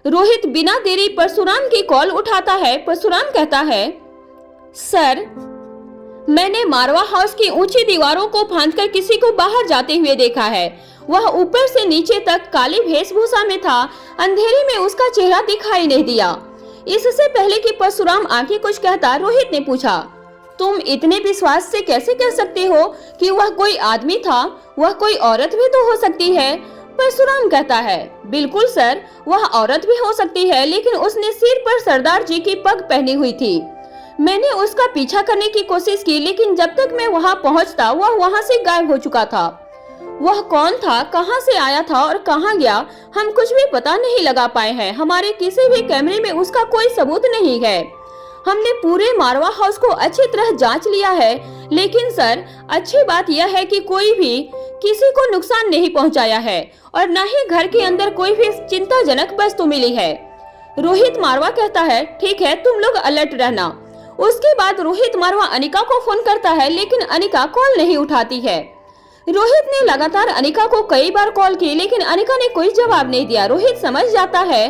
Speaker 2: रोहित बिना देरी परशुराम की कॉल उठाता है। परशुराम कहता है, सर, मैंने मारवा हाउस की ऊंची दीवारों को फांदकर किसी को बाहर जाते हुए देखा है। वह ऊपर से नीचे तक काली वेशभूषा में था। अंधेरे में उसका चेहरा दिखाई नहीं दिया। इससे पहले कि परशुराम आगे कुछ कहता, रोहित ने पूछा, तुम इतने विश्वास से कैसे कह सकते हो कि वह कोई आदमी था? वह कोई औरत भी तो हो सकती है। परशुराम कहता है, बिल्कुल सर, वह औरत भी हो सकती है, लेकिन उसने सिर पर सरदार जी की पग पहनी हुई थी। मैंने उसका पीछा करने की कोशिश की, लेकिन जब तक मैं वहां पहुंचता वह वहां से गायब हो चुका था। वह कौन था, कहां से आया था और कहां गया, हम कुछ भी पता नहीं लगा पाए हैं। हमारे किसी भी कैमरे में उसका कोई सबूत नहीं है। हमने पूरे मारवा हाउस को अच्छी तरह जांच लिया है, लेकिन सर, अच्छी बात यह है कि कोई भी किसी को नुकसान नहीं पहुंचाया है और न ही घर के अंदर कोई भी चिंताजनक वस्तु मिली है। रोहित मारवा कहता है, ठीक है, तुम लोग अलर्ट रहना। उसके बाद रोहित मारवा अनिका को फोन करता है, लेकिन अनिका कॉल नहीं उठाती है। रोहित ने लगातार अनिका को कई बार कॉल की, लेकिन अनिका ने कोई जवाब नहीं दिया। रोहित समझ जाता है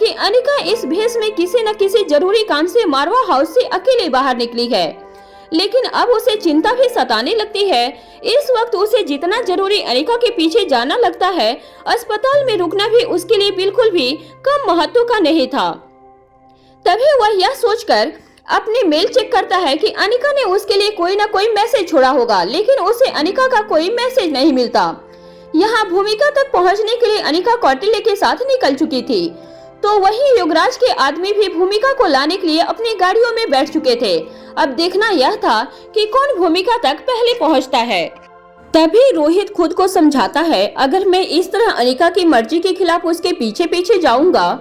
Speaker 2: कि अनिका इस भेष में किसी न किसी जरूरी काम से मारवा हाउस से अकेले बाहर निकली है, लेकिन अब उसे चिंता भी सताने लगती है। इस वक्त उसे जितना जरूरी अनिका के पीछे जाना लगता है, अस्पताल में रुकना भी उसके लिए बिल्कुल भी कम महत्व का नहीं था। तभी वह यह सोचकर अपने मेल चेक करता है कि अनिका ने उसके लिए कोई ना कोई मैसेज छोड़ा होगा, लेकिन उसे अनिका का कोई मैसेज नहीं मिलता। यहाँ भूमिका तक पहुँचने के लिए अनिका कौटिल्य के साथ निकल चुकी थी, तो वहीं युवराज के आदमी भी भूमिका को लाने के लिए अपनी गाड़ियों में बैठ चुके थे। अब देखना यह था कि कौन भूमिका तक पहले पहुँचता है। तभी रोहित खुद को समझाता है, अगर मैं इस तरह अनिका की मर्जी के खिलाफ उसके पीछे पीछे जाऊंगा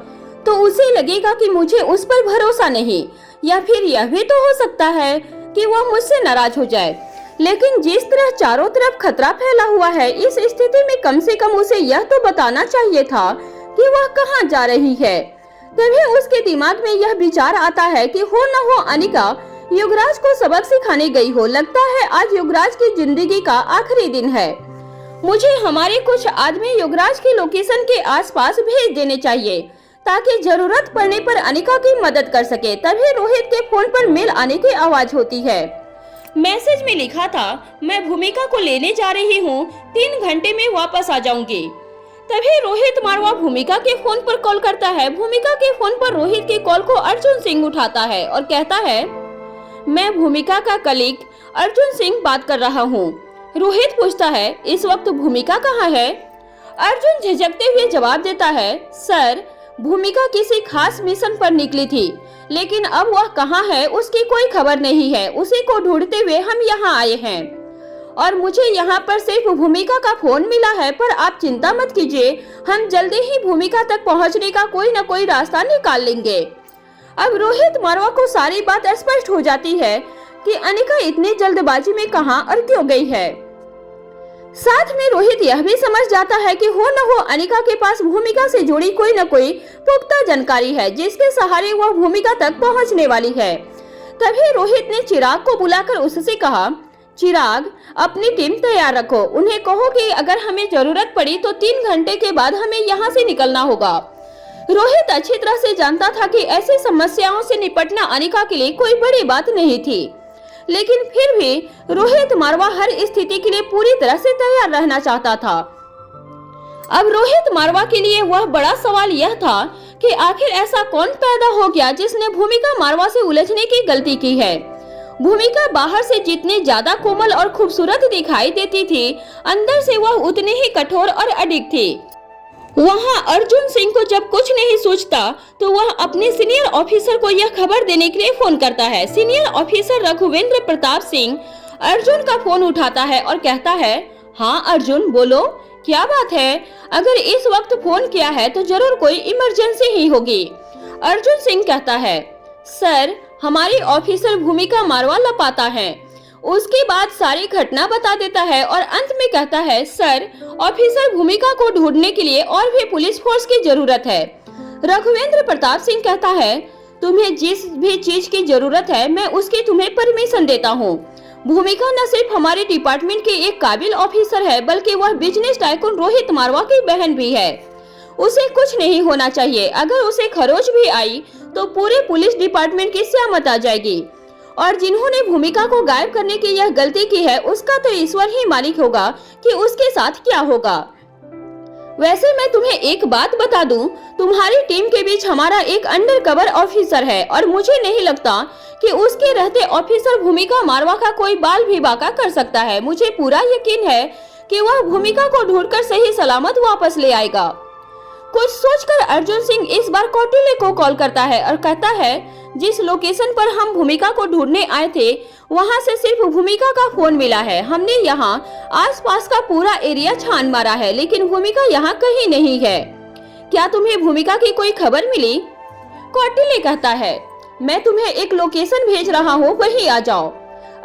Speaker 2: तो उसे लगेगा कि मुझे उस पर भरोसा नहीं, या फिर यह भी तो हो सकता है कि वह मुझसे नाराज हो जाए। लेकिन जिस तरह चारों तरफ खतरा फैला हुआ है, इस स्थिति में कम से कम उसे यह तो बताना चाहिए था कि वह कहाँ जा रही है। तभी उसके दिमाग में यह विचार आता है कि हो न हो अनिका युवराज को सबक सिखाने गई हो। लगता है आज युवराज की जिंदगी का आखिरी दिन है। मुझे हमारे कुछ आदमी युवराज की लोकेशन के आसपास भेज देने चाहिए ताकि जरूरत पड़ने पर अनिका की मदद कर सके। तभी रोहित के फोन पर मेल आने की आवाज होती है। मैसेज में लिखा था, मैं भूमिका को लेने जा रही हूँ, 3 घंटे में वापस आ जाऊंगी। तभी रोहित मारवा भूमिका के फोन पर कॉल करता है। भूमिका के फोन पर रोहित के कॉल को अर्जुन सिंह उठाता है और कहता है, मैं भूमिका का कलीग अर्जुन सिंह बात कर रहा हूँ। रोहित पूछता है, इस वक्त भूमिका कहाँ है? अर्जुन झिझकते हुए जवाब देता है, सर भूमिका किसी खास मिशन पर निकली थी, लेकिन अब वह कहाँ है उसकी कोई खबर नहीं है। उसी को ढूंढते हुए हम यहाँ आए हैं और मुझे यहाँ पर सिर्फ भूमिका का फोन मिला है। पर आप चिंता मत कीजिए, हम जल्दी ही भूमिका तक पहुँचने का कोई न कोई रास्ता निकाल लेंगे। अब रोहित मारवा को सारी बात स्पष्ट हो जाती है कि अनिका इतनी जल्दबाजी में कहाँ और क्यों गई है। साथ में रोहित यह भी समझ जाता है कि हो न हो अनिका के पास भूमिका से जुड़ी कोई न कोई पुख्ता जानकारी है जिसके सहारे वह भूमिका तक पहुंचने वाली है। तभी रोहित ने चिराग को बुलाकर उससे कहा, चिराग अपनी टीम तैयार रखो, उन्हें कहो कि अगर हमें जरूरत पड़ी तो 3 घंटे के बाद हमें यहाँ से निकलना होगा। रोहित अच्छी तरह से जानता था कि ऐसी समस्याओं से निपटना अनिका के लिए कोई बड़ी बात नहीं थी, लेकिन फिर भी रोहित मारवा हर स्थिति के लिए पूरी तरह से तैयार रहना चाहता था। अब रोहित मारवा के लिए वह बड़ा सवाल यह था कि आखिर ऐसा कौन पैदा हो गया जिसने भूमिका मारवा से उलझने की गलती की है। भूमिका बाहर से जितनी ज्यादा कोमल और खूबसूरत दिखाई देती थी, अंदर से वह उतनी ही कठोर और अडिग थी। वहाँ अर्जुन सिंह को जब कुछ नहीं सूझता तो वह अपने सीनियर ऑफिसर को यह खबर देने के लिए फोन करता है। सीनियर ऑफिसर रघुवेंद्र प्रताप सिंह अर्जुन का फोन उठाता है और कहता है, हाँ अर्जुन बोलो, क्या बात है? अगर इस वक्त फोन किया है तो जरूर कोई इमरजेंसी ही होगी। अर्जुन सिंह कहता है, सर हमारी ऑफिसर भूमिका मारवा लापता है। उसके बाद सारी घटना बता देता है और अंत में कहता है, सर ऑफिसर भूमिका को ढूंढने के लिए और भी पुलिस फोर्स की जरूरत है। रघुवेंद्र प्रताप सिंह कहता है, तुम्हें जिस भी चीज की जरूरत है मैं उसकी तुम्हें परमिशन देता हूँ। भूमिका न सिर्फ हमारे डिपार्टमेंट की एक काबिल ऑफिसर है बल्कि वह बिजनेस टाइकून रोहित मारवा की बहन भी है। उसे कुछ नहीं होना चाहिए। अगर उसे खरोच भी आई तो पूरे पुलिस डिपार्टमेंट की स्यामत आ जाएगी। और जिन्होंने भूमिका को गायब करने की यह गलती की है उसका तो ईश्वर ही मालिक होगा कि उसके साथ क्या होगा। वैसे मैं तुम्हें एक बात बता दूं, तुम्हारी टीम के बीच हमारा एक अंडरकवर ऑफिसर है और मुझे नहीं लगता कि उसके रहते ऑफिसर भूमिका मारवा का कोई बाल भी बाका कर सकता है। मुझे पूरा यकीन है कि वह भूमिका को ढूंढकर सही सलामत वापस ले आएगा। कुछ सोचकर अर्जुन सिंह इस बार कौटिल्य को कॉल करता है और कहता है, जिस लोकेशन पर हम भूमिका को ढूंढने आए थे वहां से सिर्फ भूमिका का फोन मिला है। हमने यहाँ आसपास का पूरा एरिया छान मारा है लेकिन भूमिका यहाँ कहीं नहीं है। क्या तुम्हें भूमिका की कोई खबर मिली? कौटिल्य कहता है, मैं तुम्हें एक लोकेशन भेज रहा हूँ, वहीं आ जाओ।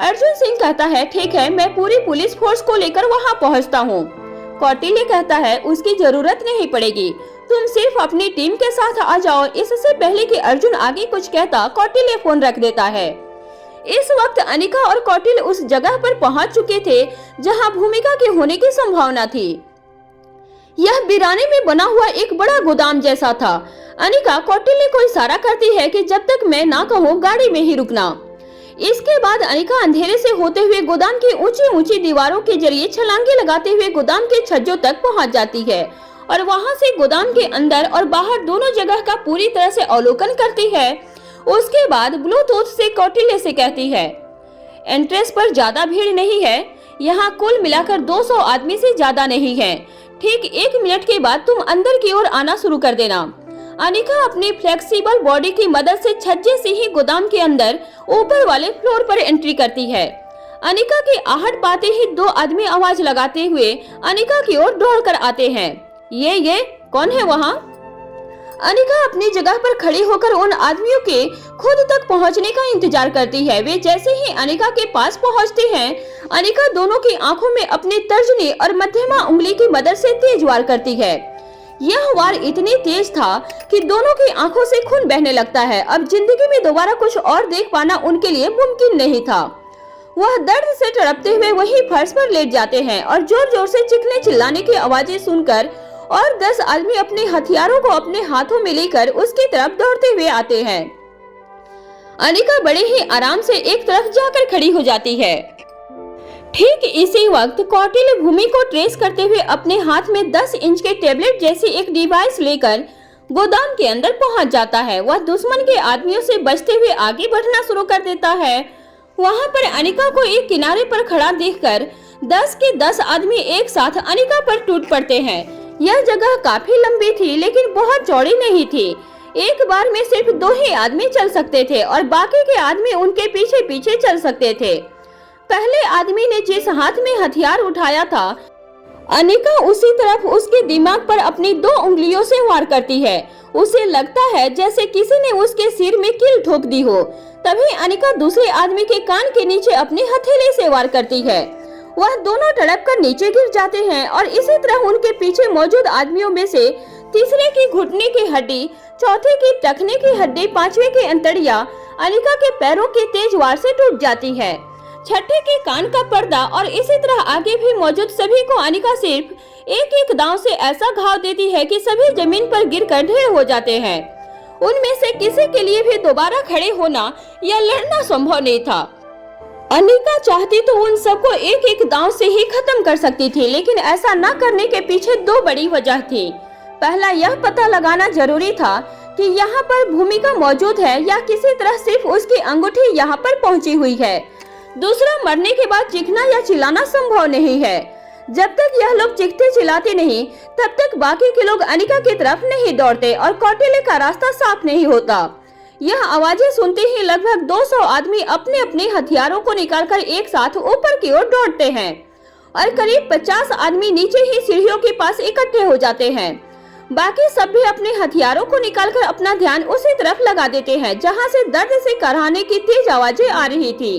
Speaker 2: अर्जुन सिंह कहता है, ठीक है, मैं पूरी पुलिस फोर्स को लेकर वहाँ पहुँचता हूँ। कौटिल्य कहता है, उसकी जरूरत नहीं पड़ेगी, तुम सिर्फ अपनी टीम के साथ आ जाओ। इससे पहले कि अर्जुन आगे कुछ कहता, कौटिल्य फोन रख देता है। इस वक्त अनिका और कौटिल्य उस जगह पर पहुंच चुके थे जहां भूमिका के होने की संभावना थी। यह बिराने में बना हुआ एक बड़ा गोदाम जैसा था। अनिका कौटिल्य को इशारा करती है कि जब तक मैं ना कहूँ गाड़ी में ही रुकना। इसके बाद अनिका अंधेरे से होते हुए गोदाम की ऊंची ऊंची दीवारों के जरिए छलांगे लगाते हुए गोदाम के छज्जों तक पहुंच जाती है और वहां से गोदाम के अंदर और बाहर दोनों जगह का पूरी तरह से अवलोकन करती है। उसके बाद ब्लूटूथ से कौटिल्य से कहती है, एंट्रेंस पर ज्यादा भीड़ नहीं है, यहाँ कुल मिलाकर 200 आदमी से ज्यादा नहीं है। ठीक 1 मिनट के बाद तुम अंदर की ओर आना शुरू कर देना। अनिका अपनी फ्लेक्सिबल बॉडी की मदद से छज्जे से ही गोदाम के अंदर ऊपर वाले फ्लोर पर एंट्री करती है। अनिका की आहट पाते ही दो आदमी आवाज लगाते हुए अनिका की ओर दौड़कर आते हैं। ये कौन है वहाँ? अनिका अपनी जगह पर खड़ी होकर उन आदमियों के खुद तक पहुंचने का इंतजार करती है। वे जैसे ही अनिका के पास पहुंचते हैं, अनिका दोनों की आंखों में अपनी तर्जनी और मध्यमा उंगली की मदद से तेज वार करती है। यह वार इतनी तेज था कि दोनों की आंखों से खून बहने लगता है। अब जिंदगी में दोबारा कुछ और देख पाना उनके लिए मुमकिन नहीं था। वह दर्द से तड़पते हुए वहीं फर्श पर लेट जाते हैं और जोर जोर से चीखने चिल्लाने की आवाजें सुनकर और 10 आदमी अपने हथियारों को अपने हाथों में लेकर उसकी तरफ दौड़ते हुए आते हैं। अनिका बड़े ही आराम से एक तरफ जाकर खड़ी हो जाती है। ठीक इसी वक्त कौटिल्य भूमि को ट्रेस करते हुए अपने हाथ में 10 इंच के टेबलेट जैसी एक डिवाइस लेकर गोदाम के अंदर पहुंच जाता है। वह दुश्मन के आदमियों से बचते हुए आगे बढ़ना शुरू कर देता है। वहां पर अनिका को एक किनारे पर खड़ा देखकर 10 के 10 आदमी एक साथ अनिका पर टूट पड़ते हैं। यह जगह काफी लंबी थी लेकिन बहुत चौड़ी नहीं थी। एक बार में सिर्फ 2 ही आदमी चल सकते थे और बाकी के आदमी उनके पीछे पीछे चल सकते थे। पहले आदमी ने जिस हाथ में हथियार उठाया था, अनिका उसी तरफ उसके दिमाग पर अपनी 2 उंगलियों से वार करती है। उसे लगता है जैसे किसी ने उसके सिर में कील ठोक दी हो। तभी अनिका दूसरे आदमी के कान के नीचे अपनी हथेली से वार करती है। वह दोनों तड़प कर नीचे गिर जाते हैं और इसी तरह उनके पीछे मौजूद आदमियों में से तीसरे की घुटने की हड्डी, चौथे की टखने की हड्डी, 5वें की अंतड़िया अनिका के पैरों के तेज वार से टूट जाती है। छठे के कान का पर्दा और इसी तरह आगे भी मौजूद सभी को अनिका सिर्फ एक एक दांव से ऐसा घाव देती है कि सभी जमीन पर गिरकर ढेर हो जाते हैं। उनमें से किसी के लिए भी दोबारा खड़े होना या लड़ना संभव नहीं था। अनिका चाहती तो उन सबको एक एक दांव से ही खत्म कर सकती थी, लेकिन ऐसा न करने के पीछे 2 बड़ी वजह थी। पहला, यह पता लगाना जरूरी था कि यहाँ पर भूमिका मौजूद है या किसी तरह सिर्फ उसकी अंगूठी यहाँ पर पहुँची हुई है। दूसरा, मरने के बाद चीखना या चिल्लाना संभव नहीं है। जब तक यह लोग चीखते चिल्लाते नहीं, तब तक बाकी के लोग अनिका की तरफ नहीं दौड़ते और कौटिल्य का रास्ता साफ नहीं होता। यह आवाजें सुनते ही लगभग 200 आदमी अपने अपने हथियारों को निकालकर एक साथ ऊपर की ओर दौड़ते हैं और करीब 50 आदमी नीचे ही सीढ़ियों के पास इकट्ठे हो जाते हैं। बाकी सब भी अपने हथियारों को निकालकर अपना ध्यान उसी तरफ लगा देते हैं जहां से दर्द से कराहने की तेज आवाजें आ रही थी।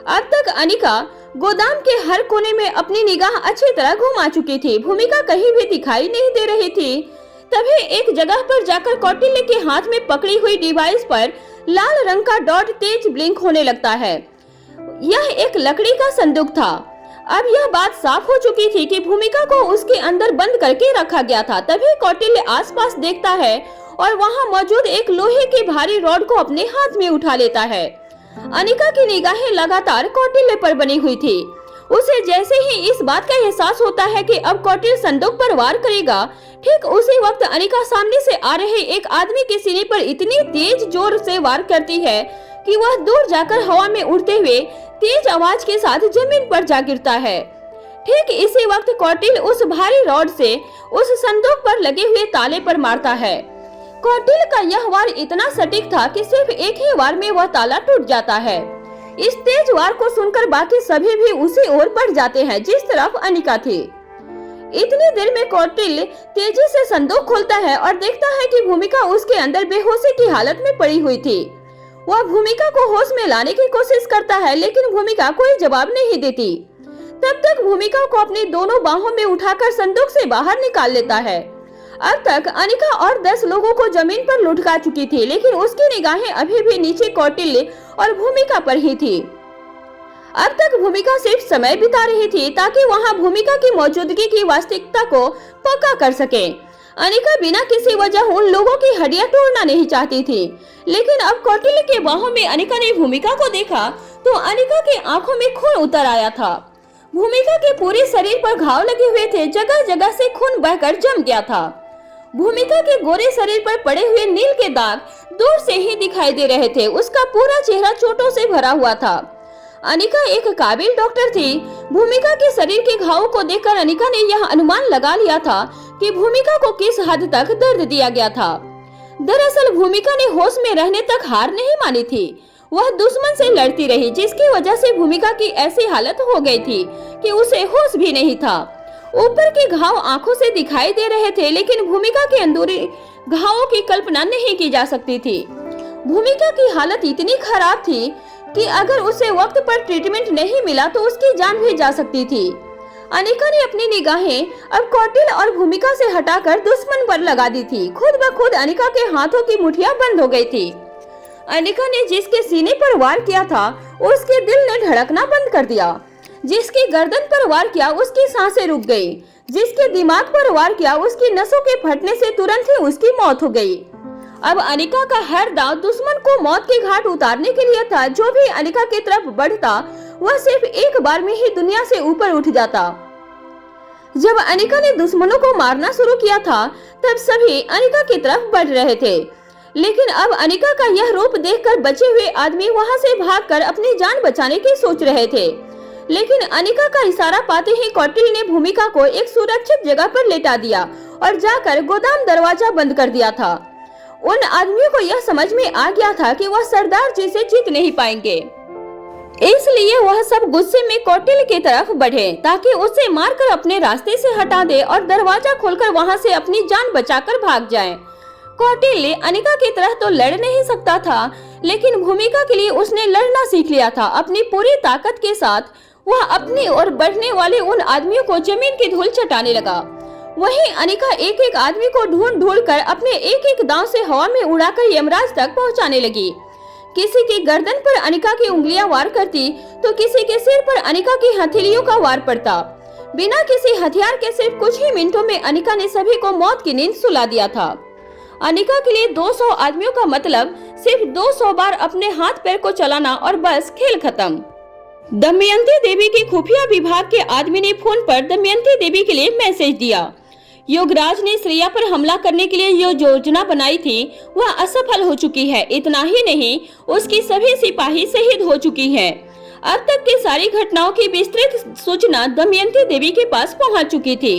Speaker 2: अब तक अनिका गोदाम के हर कोने में अपनी निगाह अच्छी तरह घुमा चुकी थी। भूमिका कहीं भी दिखाई नहीं दे रही थी। तभी एक जगह पर जाकर कौटिल्य के हाथ में पकड़ी हुई डिवाइस पर लाल रंग का डॉट तेज ब्लिंक होने लगता है। यह एक लकड़ी का संदूक था। अब यह बात साफ हो चुकी थी कि भूमिका को उसके अंदर बंद करके रखा गया था। तभी कौटिल्य आसपास देखता है और वहां मौजूद एक लोहे की भारी रॉड को अपने हाथ में उठा लेता है। अनिका की निगाहें लगातार कौटिल्य पर बनी हुई थी। उसे जैसे ही इस बात का एहसास होता है कि अब कौटिल्य संदूक पर वार करेगा, ठीक उसी वक्त अनिका सामने से आ रहे एक आदमी के सीने पर इतनी तेज जोर से वार करती है कि वह दूर जाकर हवा में उड़ते हुए तेज आवाज के साथ जमीन पर जा गिरता है। ठीक इसी वक्त कौटिल्य उस भारी रॉड से उस संदूक पर लगे हुए ताले पर मारता है। कौटिल्य का यह वार इतना सटीक था कि सिर्फ एक ही वार में वह ताला टूट जाता है। इस तेज वार को सुनकर बाकी सभी भी उसी ओर बढ़ जाते हैं जिस तरफ अनिका थी। इतनी देर में कौटिल्य तेजी से संदूक खोलता है और देखता है कि भूमिका उसके अंदर बेहोशी की हालत में पड़ी हुई थी। वह भूमिका को होश में लाने की कोशिश करता है, लेकिन भूमिका कोई जवाब नहीं देती। तब तक भूमिका को अपनी दोनों बाहों में उठाकर संदूक से बाहर निकाल लेता है। अब तक अनिका और 10 लोगों को जमीन पर लुढ़का चुकी थी, लेकिन उसकी निगाहें अभी भी नीचे कौटिल्य और भूमिका पर ही थी। अब तक भूमिका सिर्फ समय बिता रही थी ताकि वहां भूमिका की मौजूदगी की वास्तविकता को पक्का कर सके। अनिका बिना किसी वजह उन लोगों की हड्डियां तोड़ना नहीं चाहती थी, लेकिन अब कौटिल्य के बाहों में अनिका ने भूमिका को देखा तो अनिका की आंखों में खून उतर आया था। भूमिका के पूरे शरीर पर घाव लगे हुए थे, जगह जगह से खून बहकर जम गया था। भूमिका के गोरे शरीर पर पड़े हुए नील के दाग दूर से ही दिखाई दे रहे थे। उसका पूरा चेहरा चोटों से भरा हुआ था। अनिका एक काबिल डॉक्टर थी। भूमिका के शरीर के घावों को देखकर अनिका ने यह अनुमान लगा लिया था कि भूमिका को किस हद तक दर्द दिया गया था। दरअसल भूमिका ने होश में रहने तक हार नहीं मानी थी। वह दुश्मन से लड़ती रही, जिसकी वजह से भूमिका की ऐसी हालत हो गई थी कि उसे होश भी नहीं था। ऊपर के घाव आंखों से दिखाई दे रहे थे, लेकिन भूमिका के अंदरूनी घावों की कल्पना नहीं की जा सकती थी। भूमिका की हालत इतनी खराब थी कि अगर उसे वक्त पर ट्रीटमेंट नहीं मिला तो उसकी जान भी जा सकती थी। अनिका ने अपनी निगाहें अब कौटिल्य और भूमिका से हटाकर दुश्मन पर लगा दी थी। खुद ब खुद अनिका के हाथों की मुठ्ठियां बंद हो गई थी। अनिका ने जिसके सीने पर वार किया था उसके दिल ने धड़कना बंद कर दिया। जिसकी गर्दन पर वार किया उसकी सांसें रुक गई। जिसके दिमाग पर वार किया उसकी नसों के फटने से तुरंत ही उसकी मौत हो गई। अब अनिका का हर दांव दुश्मन को मौत के घाट उतारने के लिए था। जो भी अनिका की तरफ बढ़ता वह सिर्फ एक बार में ही दुनिया से ऊपर उठ जाता। जब अनिका ने दुश्मनों को मारना शुरू किया था तब सभी अनिका की तरफ बढ़ रहे थे, लेकिन अब अनिका का यह रूप देखकर बचे हुए आदमी वहां से भागकर अपनी जान बचाने की सोच रहे थे। लेकिन अनिका का इशारा पाते ही कौटिल्य ने भूमिका को एक सुरक्षित जगह पर लेटा दिया और जाकर गोदाम दरवाजा बंद कर दिया था। उन आदमियों को यह समझ में आ गया था कि वह सरदार जी से जीत नहीं पाएंगे, इसलिए वह सब गुस्से में कौटिल्य की तरफ बढ़े ताकि उसे मारकर अपने रास्ते से हटा दे और दरवाजा खोलकर वहां से अपनी जान बचाकर भाग जाए। कौटिल्य अनिका की तरह तो लड़ नहीं सकता था, लेकिन भूमिका के लिए उसने लड़ना सीख लिया था। अपनी पूरी ताकत के साथ वह अपनी ओर बढ़ने वाले उन आदमियों को जमीन की धूल चटाने लगा। वहीं अनिका एक एक आदमी को ढूंढ ढूंढ कर अपने एक एक दांव से हवा में उड़ाकर यमराज तक पहुंचाने लगी। किसी की गर्दन पर अनिका की उंगलियां वार करती तो किसी के सिर पर अनिका की हथेलियों का वार पड़ता। बिना किसी हथियार के सिर्फ कुछ ही मिनटों में अनिका ने सभी को मौत की नींद सुला दिया था। अनिका के लिए 200 आदमियों का मतलब सिर्फ 200 बार अपने हाथ पैर को चलाना और बस खेल खत्म। दमयंती देवी के खुफिया विभाग के आदमी ने फोन पर दमयंती देवी के लिए मैसेज दिया। योगराज ने श्रेया पर हमला करने के लिए जो योजना बनाई थी वह असफल हो चुकी है। इतना ही नहीं, उसकी सभी सिपाही शहीद हो चुकी हैं। अब तक की सारी घटनाओं की विस्तृत सूचना दमयंती देवी के पास पहुंच चुकी थी।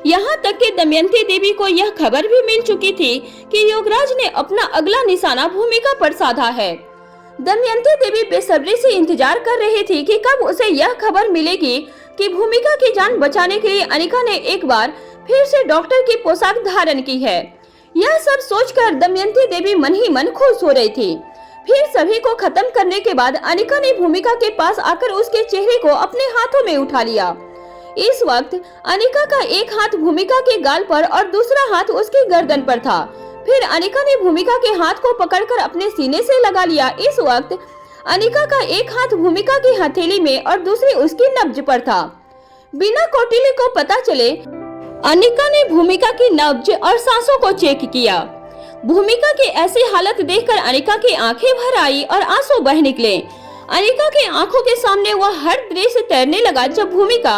Speaker 2: यहाँ तक कि दमयंती देवी को यह खबर भी मिल चुकी थी कि योगराज ने अपना अगला निशाना भूमिका पर साधा है। दमयंती देवी बेसब्री से इंतजार कर रही थी कि कब उसे यह खबर मिलेगी कि भूमिका की जान बचाने के लिए अनिका ने एक बार फिर से डॉक्टर की पोशाक धारण की है। यह सब सोचकर दमयंती देवी मन ही मन खुश हो रही थी। फिर सभी को खत्म करने के बाद अनिका ने भूमिका के पास आकर उसके चेहरे को अपने हाथों में उठा लिया। इस वक्त अनिका का एक हाथ भूमिका के गाल पर और दूसरा हाथ उसकी गर्दन पर था। फिर अनिका ने भूमिका के हाथ को पकड़कर अपने सीने से लगा लिया। इस वक्त अनिका का एक हाथ भूमिका की हथेली में और दूसरी उसकी नब्ज पर था। बिना कौटिल्य को पता चले अनिका ने भूमिका की नब्ज और सांसों को चेक किया। भूमिका की ऐसी हालत देखकर अनिका की आंखें भर आई और आंसू बह निकले। अनिका की आंखों के सामने वह हर दृश्य तैरने लगा जब भूमिका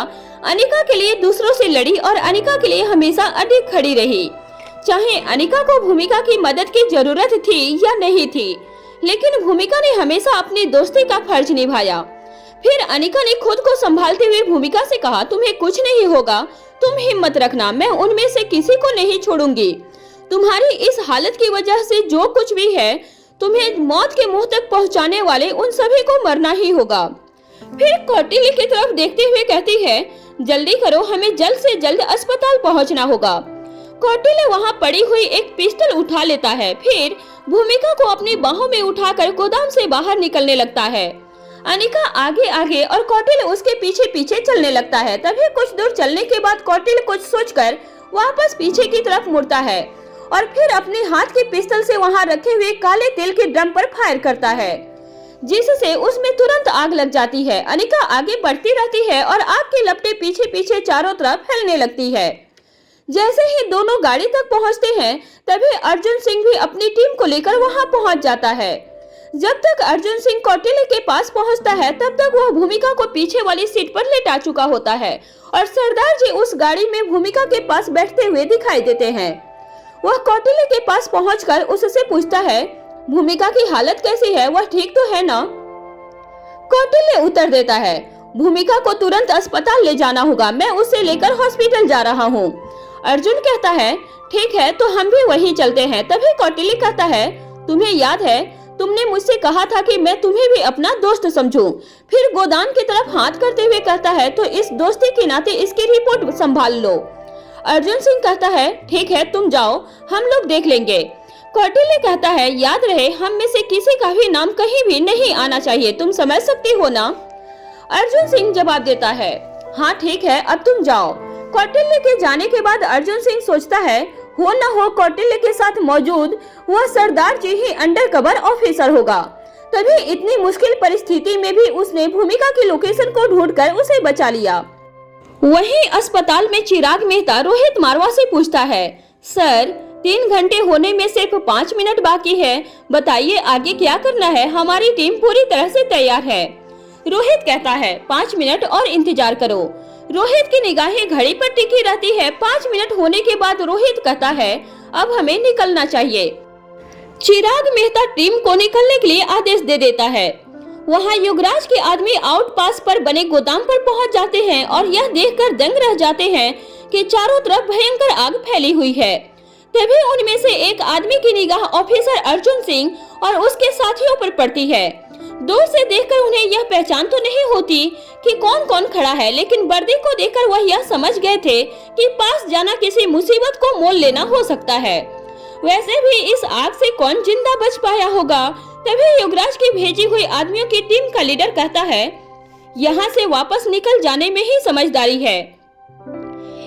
Speaker 2: अनिका के लिए दूसरों से लड़ी और अनिका के लिए हमेशा अडिग खड़ी रही। चाहे अनिका को भूमिका की मदद की जरूरत थी या नहीं थी, लेकिन भूमिका ने हमेशा अपनी दोस्ती का फर्ज निभाया। फिर अनिका ने खुद को संभालते हुए भूमिका से कहा, तुम्हें कुछ नहीं होगा, तुम हिम्मत रखना, मैं उनमें से किसी को नहीं छोड़ूंगी। तुम्हारी इस हालत की वजह से जो कुछ भी है तुम्हें मौत के मुंह तक पहुंचाने वाले उन सभी को मरना ही होगा। फिर कौटिल्य की तरफ देखते हुए कहती है, जल्दी करो, हमें जल्द से जल्द अस्पताल पहुंचना होगा। कौटिल्य वहां पड़ी हुई एक पिस्टल उठा लेता है। फिर भूमिका को अपनी बाहों में उठाकर गोदाम से बाहर निकलने लगता है। अनिका आगे आगे और कौटिल्य उसके पीछे पीछे चलने लगता है। तभी कुछ दूर चलने के बाद कौटिल्य कुछ सोचकर वापस पीछे की तरफ मुड़ता है और फिर अपने हाथ की पिस्टल से वहां रखे हुए काले तेल के ड्रम पर फायर करता है, जिससे उसमें तुरंत आग लग जाती है। अनिका आगे बढ़ती रहती है और आग की लपटें पीछे पीछे चारों तरफ फैलने लगती है। जैसे ही दोनों गाड़ी तक पहुंचते हैं तभी अर्जुन सिंह भी अपनी टीम को लेकर वहां पहुंच जाता है। जब तक अर्जुन सिंह कौटिल्य के पास पहुंचता है तब तक वह भूमिका को पीछे वाली सीट पर लेटा चुका होता है और सरदार जी उस गाड़ी में भूमिका के पास बैठते हुए दिखाई देते हैं। वह कौटिल्य के पास पहुंचकर उससे पूछता है, भूमिका की हालत कैसी है, वह ठीक तो है ना? कौटिल्य उत्तर देता है, भूमिका को तुरंत अस्पताल ले जाना होगा, मैं उसे लेकर हॉस्पिटल जा रहा हूँ। अर्जुन कहता है, ठीक है तो हम भी वहीं चलते हैं। तभी कौटिल्य कहता है, तुम्हें याद है तुमने मुझसे कहा था कि मैं तुम्हें भी अपना दोस्त समझूं। फिर गोदान की तरफ हाथ करते हुए कहता है, तो इस दोस्ती के नाते इसकी रिपोर्ट संभाल लो। अर्जुन सिंह कहता है, ठीक है तुम जाओ, हम लोग देख लेंगे। कौटिल्य कहता है, याद रहे हम में से किसी का भी नाम कहीं भी नहीं आना चाहिए, तुम समझ सकती हो ना। अर्जुन सिंह जवाब देता है, हाँ ठीक है अब तुम जाओ। कौटिल्य के जाने के बाद अर्जुन सिंह सोचता है, हो न हो कौटिल्य के साथ मौजूद वह सरदार जी ही अंडरकवर ऑफिसर होगा। तभी इतनी मुश्किल परिस्थिति में भी उसने भूमिका की लोकेशन को ढूंढकर उसे बचा लिया। वहीं अस्पताल में चिराग मेहता रोहित मारवा से पूछता है, सर 3 घंटे होने में सिर्फ 5 मिनट बाकी है, बताइए आगे क्या करना है, हमारी टीम पूरी तरह से तैयार है। रोहित कहता है, 5 मिनट और इंतजार करो। रोहित की निगाहें घड़ी पर टिकी रहती है। 5 मिनट होने के बाद रोहित कहता है, अब हमें निकलना चाहिए। चिराग मेहता टीम को निकलने के लिए आदेश दे देता है। वहाँ युगराज के आदमी आउटपास पर बने गोदाम पर पहुँच जाते हैं और यह देखकर दंग रह जाते हैं कि चारों तरफ भयंकर आग फैली हुई है। तभी उनमें से एक आदमी की निगाह ऑफिसर अर्जुन सिंह और उसके साथियों पर पड़ती है। दूर से देखकर उन्हें यह पहचान तो नहीं होती कि कौन कौन खड़ा है, लेकिन वर्दी को देखकर वह यह समझ गए थे कि पास जाना किसी मुसीबत को मोल लेना हो सकता है। वैसे भी इस आग से कौन जिंदा बच पाया होगा। तभी युगराज की भेजी हुई आदमियों की टीम का लीडर कहता है, यहाँ से वापस निकल जाने में ही समझदारी है।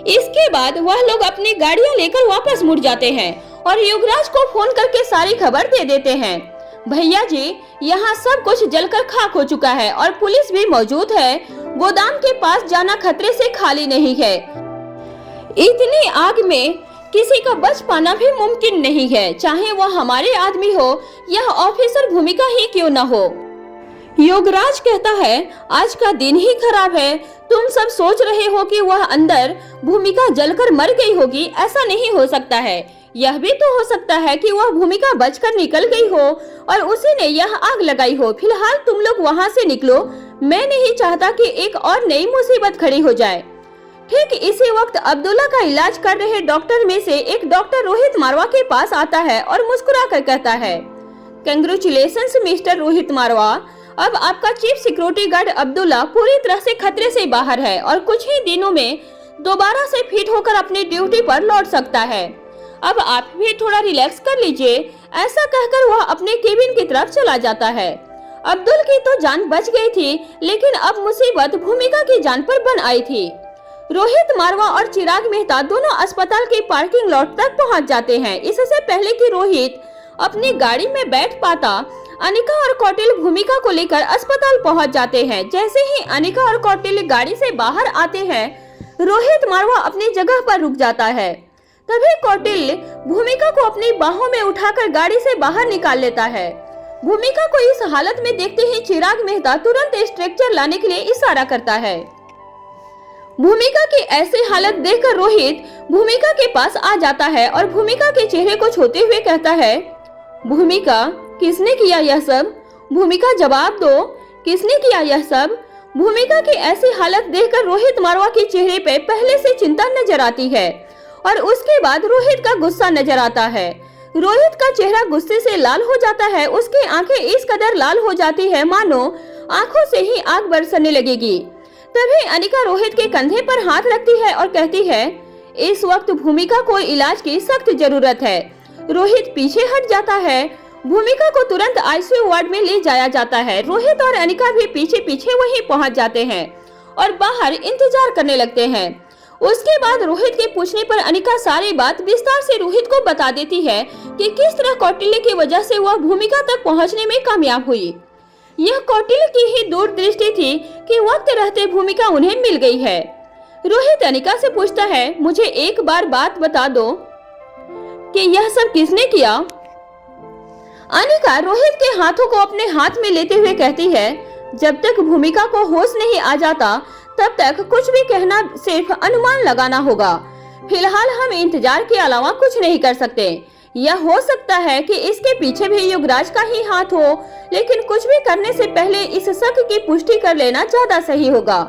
Speaker 2: इसके बाद वह लोग अपनी गाड़ियां लेकर वापस मुड़ जाते हैं और युगराज को फोन करके सारी खबर दे देते हैं। भैया जी, यहाँ सब कुछ जलकर खाक हो चुका है और पुलिस भी मौजूद है। गोदाम के पास जाना खतरे से खाली नहीं है। इतनी आग में किसी का बच पाना भी मुमकिन नहीं है, चाहे वह हमारे आदमी हो या ऑफिसर भूमिका ही क्यों न हो। योगराज कहता है, आज का दिन ही खराब है। तुम सब सोच रहे हो कि वह अंदर भूमिका जलकर मर गई होगी, ऐसा नहीं हो सकता है। यह भी तो हो सकता है कि वह भूमिका बचकर निकल गई हो और उसी ने यह आग लगाई हो। फिलहाल तुम लोग वहाँ से निकलो, मैं नहीं चाहता कि एक और नई मुसीबत खड़ी हो जाए। ठीक इसी वक्त अब्दुल्ला का इलाज कर रहे डॉक्टर में से एक डॉक्टर रोहित मारवा के पास आता है और मुस्कुरा कर कहता है, कंग्रेचुलेशंस मिस्टर रोहित मारवा, अब आपका चीफ सिक्योरिटी गार्ड अब्दुल्ला पूरी तरह से खतरे से बाहर है और कुछ ही दिनों में दोबारा से फिट होकर अपनी ड्यूटी पर लौट सकता है। अब आप भी थोड़ा रिलैक्स कर लीजिए। ऐसा कहकर वह अपने केबिन की तरफ चला जाता है। अब्दुल की तो जान बच गई थी, लेकिन अब मुसीबत भूमिका की जान पर बन आई थी। रोहित मारवा और चिराग मेहता दोनों अस्पताल की पार्किंग लॉट तक पहुंच जाते हैं। इससे पहले कि रोहित अपनी गाड़ी में बैठ पाता, अनिका और कौटिल्य भूमिका को लेकर अस्पताल पहुंच जाते हैं। जैसे ही अनिका और कौटिल्य गाड़ी से बाहर आते हैं, रोहित मारवा अपनी जगह पर रुक जाता है। तभी कौटिल्य भूमिका को अपनी बाहों में उठाकर गाड़ी से बाहर निकाल लेता है। भूमिका को इस हालत में देखते ही चिराग मेहता तुरंत स्ट्रेचर लाने के लिए इशारा करता है। भूमिका की ऐसी हालत देखकर रोहित भूमिका के पास आ जाता है और भूमिका के चेहरे को छूते हुए कहता है, भूमिका, किसने किया यह सब? भूमिका जवाब दो, किसने किया यह सब? भूमिका की ऐसी हालत देखकर रोहित मारवा के चेहरे पे पहले से चिंता नजर आती है और उसके बाद रोहित का गुस्सा नजर आता है। रोहित का चेहरा गुस्से से लाल हो जाता है। उसकी आंखें इस कदर लाल हो जाती है मानो आंखों से ही आग बरसने लगेगी। तभी अनिका रोहित के कंधे पर हाथ रखती है और कहती है, इस वक्त भूमिका को इलाज की सख्त जरूरत है। रोहित पीछे हट जाता है। भूमिका को तुरंत आईसीयू वार्ड में ले जाया जाता है। रोहित और अनिका भी पीछे पीछे वहीं पहुंच जाते हैं और बाहर इंतजार करने लगते हैं। उसके बाद रोहित के पूछने पर अनिका सारी बात विस्तार से रोहित को बता देती है कि किस तरह कौटिल्य की वजह से वह भूमिका तक पहुंचने में कामयाब हुई। यह कौटिल्य की ही दूरदृष्टि थी कि वक्त रहते भूमिका उन्हें मिल गई है। रोहित अनिका से पूछता है, मुझे एक बार बात बता दो कि यह सब किसने किया? अनिका रोहित के हाथों को अपने हाथ में लेते हुए कहती है, जब तक भूमिका को होश नहीं आ जाता तब तक कुछ भी कहना सिर्फ अनुमान लगाना होगा। फिलहाल हम इंतजार के अलावा कुछ नहीं कर सकते। यह हो सकता है कि इसके पीछे भी युगराज का ही हाथ हो, लेकिन कुछ भी करने से पहले इस शक की पुष्टि कर लेना ज्यादा सही होगा।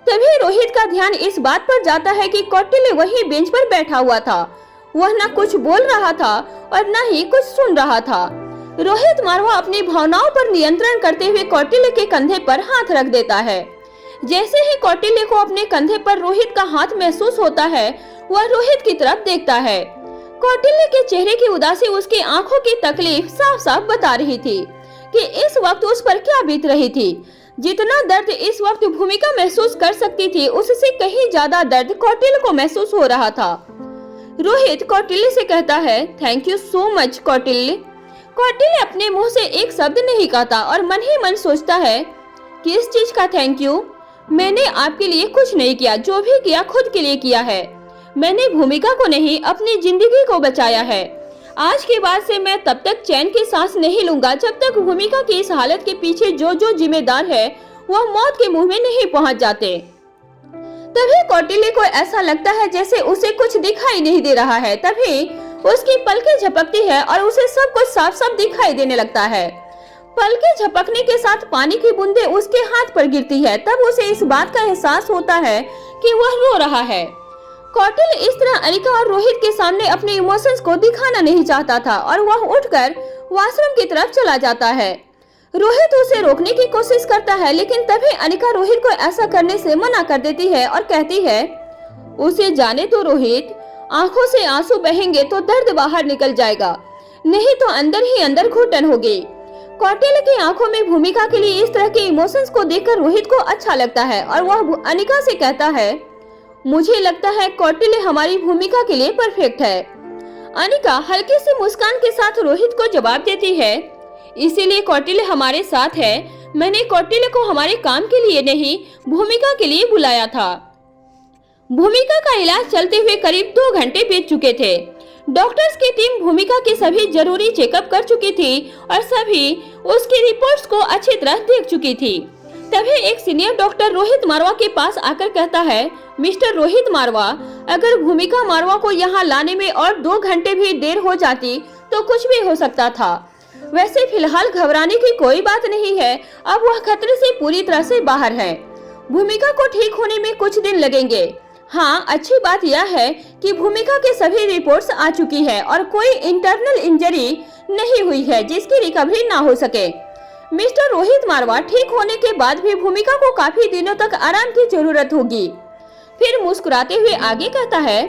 Speaker 2: तभी रोहित का ध्यान इस बात पर जाता है कि कौटिल्य वही बेंच पर बैठा हुआ था। वह न कुछ बोल रहा था और न ही कुछ सुन रहा था। रोहित मारवा अपनी भावनाओं पर नियंत्रण करते हुए कौटिल्य के कंधे पर हाथ रख देता है। जैसे ही कौटिल्य को अपने कंधे पर रोहित का हाथ महसूस होता है, वह रोहित की तरफ देखता है। कौटिल्य के चेहरे की उदासी उसकी आंखों की तकलीफ साफ साफ बता रही थी कि इस वक्त उस पर क्या बीत रही थी। जितना दर्द इस वक्त भूमिका महसूस कर सकती थी, उससे कहीं ज्यादा दर्द कौटिल्य को महसूस हो रहा था। रोहित कौटिल्य से कहता है, thank you so much Kautilya. Kautilya अपने मुंह से एक शब्द नहीं कहता और मन ही मन सोचता है, किस चीज का थैंक यू? मैंने आपके लिए कुछ नहीं किया, जो भी किया खुद के लिए किया है। मैंने भूमिका को नहीं, अपनी जिंदगी को बचाया है। आज के बाद से मैं तब तक चैन की सांस नहीं लूंगा जब तक भूमिका की इस हालत के पीछे जो जिम्मेदार है वह मौत के मुंह में नहीं पहुंच जाते। तभी कौटिल्य को ऐसा लगता है जैसे उसे कुछ दिखाई नहीं दे रहा है। तभी उसकी पलकें झपकती है और उसे सब कुछ साफ साफ दिखाई देने लगता है। पलकें झपकने के साथ पानी की बूंदें उसके हाथ पर गिरती है। तब उसे इस बात का एहसास होता है कि वह रो रहा है। कौटिल्य इस तरह अनिका और रोहित के सामने अपने इमोशंस को दिखाना नहीं चाहता था और वह उठकर वॉशरूम की तरफ चला जाता है। रोहित उसे रोकने की कोशिश करता है, लेकिन तभी अनिका रोहित को ऐसा करने से मना कर देती है और कहती है, उसे जाने तो रोहित, आंखों से आंसू बहेंगे तो दर्द बाहर निकल जाएगा, नहीं तो अंदर ही अंदर घुटन होगी। कौटिल्य की आंखों में भूमिका के लिए इस तरह के इमोशंस को देखकर रोहित को अच्छा लगता है और वह अनिका से कहता है, मुझे लगता है कौटिल्य हमारी भूमिका के लिए परफेक्ट है। अनिका हल्की सी मुस्कान के साथ रोहित को जवाब देती है, इसीलिए कौटिल्य हमारे साथ है। मैंने कौटिल्य को हमारे काम के लिए नहीं, भूमिका के लिए बुलाया था। भूमिका का इलाज चलते हुए करीब 2 घंटे बीत चुके थे। डॉक्टर्स की टीम भूमिका के सभी जरूरी चेकअप कर चुकी थी और सभी उसकी रिपोर्ट्स को अच्छी तरह देख चुकी थी। तभी एक सीनियर डॉक्टर रोहित मारवा के पास आकर कहता है, मिस्टर रोहित मारवा, अगर भूमिका मारवा को यहाँ लाने में और 2 घंटे भी देर हो जाती तो कुछ भी हो सकता था। वैसे फिलहाल घबराने की कोई बात नहीं है, अब वह खतरे से पूरी तरह से बाहर है। भूमिका को ठीक होने में कुछ दिन लगेंगे। हाँ, अच्छी बात यह है कि भूमिका के सभी रिपोर्ट्स आ चुकी है और कोई इंटरनल इंजरी नहीं हुई है जिसकी रिकवरी ना हो सके। मिस्टर रोहित मारवा, ठीक होने के बाद भी भूमिका को काफी दिनों तक आराम की जरूरत होगी। फिर मुस्कुराते हुए आगे कहता है,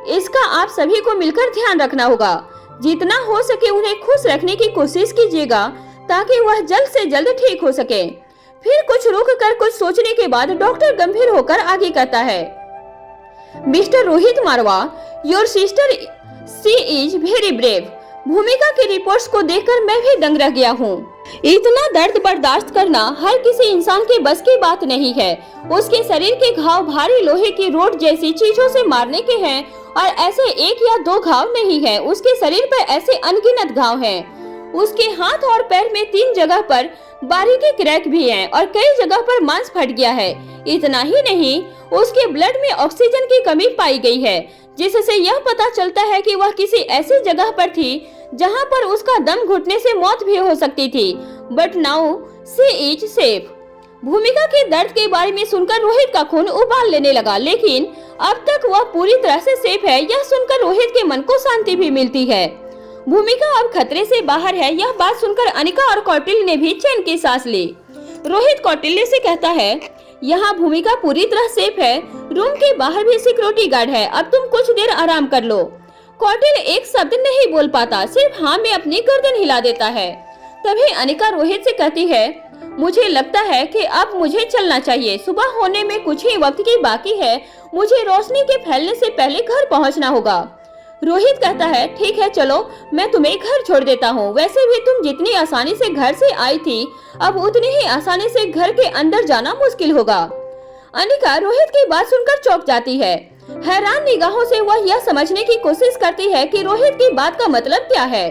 Speaker 2: इसका आप सभी को मिलकर ध्यान रखना होगा। जितना हो सके उन्हें खुश रखने की कोशिश कीजिएगा ताकि वह जल्द से जल्द ठीक हो सके। फिर कुछ रुक कर कुछ सोचने के बाद डॉक्टर गंभीर होकर आगे कहता है, mister Rohit Marwah, your sister she is very brave. Bhumika की रिपोर्ट्स को देखकर मैं भी दंग रह गया हूँ। इतना दर्द बर्दाश्त करना हर किसी इंसान के बस की बात नहीं है। उसके शरीर के घाव भारी लोहे की रोड जैसी चीजों से मारने के हैं और ऐसे 1 या 2 घाव नहीं है, उसके शरीर पर ऐसे अनगिनत घाव हैं। उसके हाथ और पैर में 3 जगह पर बारीकी क्रैक भी हैं और कई जगह पर मांस फट गया है। इतना ही नहीं, उसके ब्लड में ऑक्सीजन की कमी पाई गई है, जिससे यह पता चलता है कि वह किसी ऐसी जगह पर थी जहां पर उसका दम घुटने से मौत भी हो सकती थी। But now she is safe. भूमिका के दर्द के बारे में सुनकर रोहित का खून उबाल लेने लगा, लेकिन अब तक वह पूरी तरह से सेफ है। यह सुनकर रोहित के मन को शांति भी मिलती है। भूमिका अब खतरे से बाहर है। यह बात सुनकर अनिका और कौटिल्य ने भी चैन की सांस ली। रोहित कौटिल्य से कहता है, यहाँ भूमिका पूरी तरह सेफ है। रूम के बाहर भी सिक्योरिटी गार्ड है। अब तुम कुछ देर आराम कर लो। कौटिल्य एक शब्द नहीं बोल पाता, सिर्फ हाँ में अपनी गर्दन हिला देता है। तभी अनिका रोहित से कहती है, मुझे लगता है कि अब मुझे चलना चाहिए। सुबह होने में कुछ ही वक्त की बाकी है। मुझे रोशनी के फैलने से पहले घर पहुंचना होगा। रोहित कहता है, ठीक है चलो, मैं तुम्हें घर छोड़ देता हूँ। वैसे भी तुम जितनी आसानी से घर से आई थी, अब उतनी ही आसानी से घर के अंदर जाना मुश्किल होगा। अनिका रोहित की बात सुनकर चौंक जाती है। हैरान निगाहों से वह यह समझने की कोशिश करती है कि रोहित की बात का मतलब क्या है।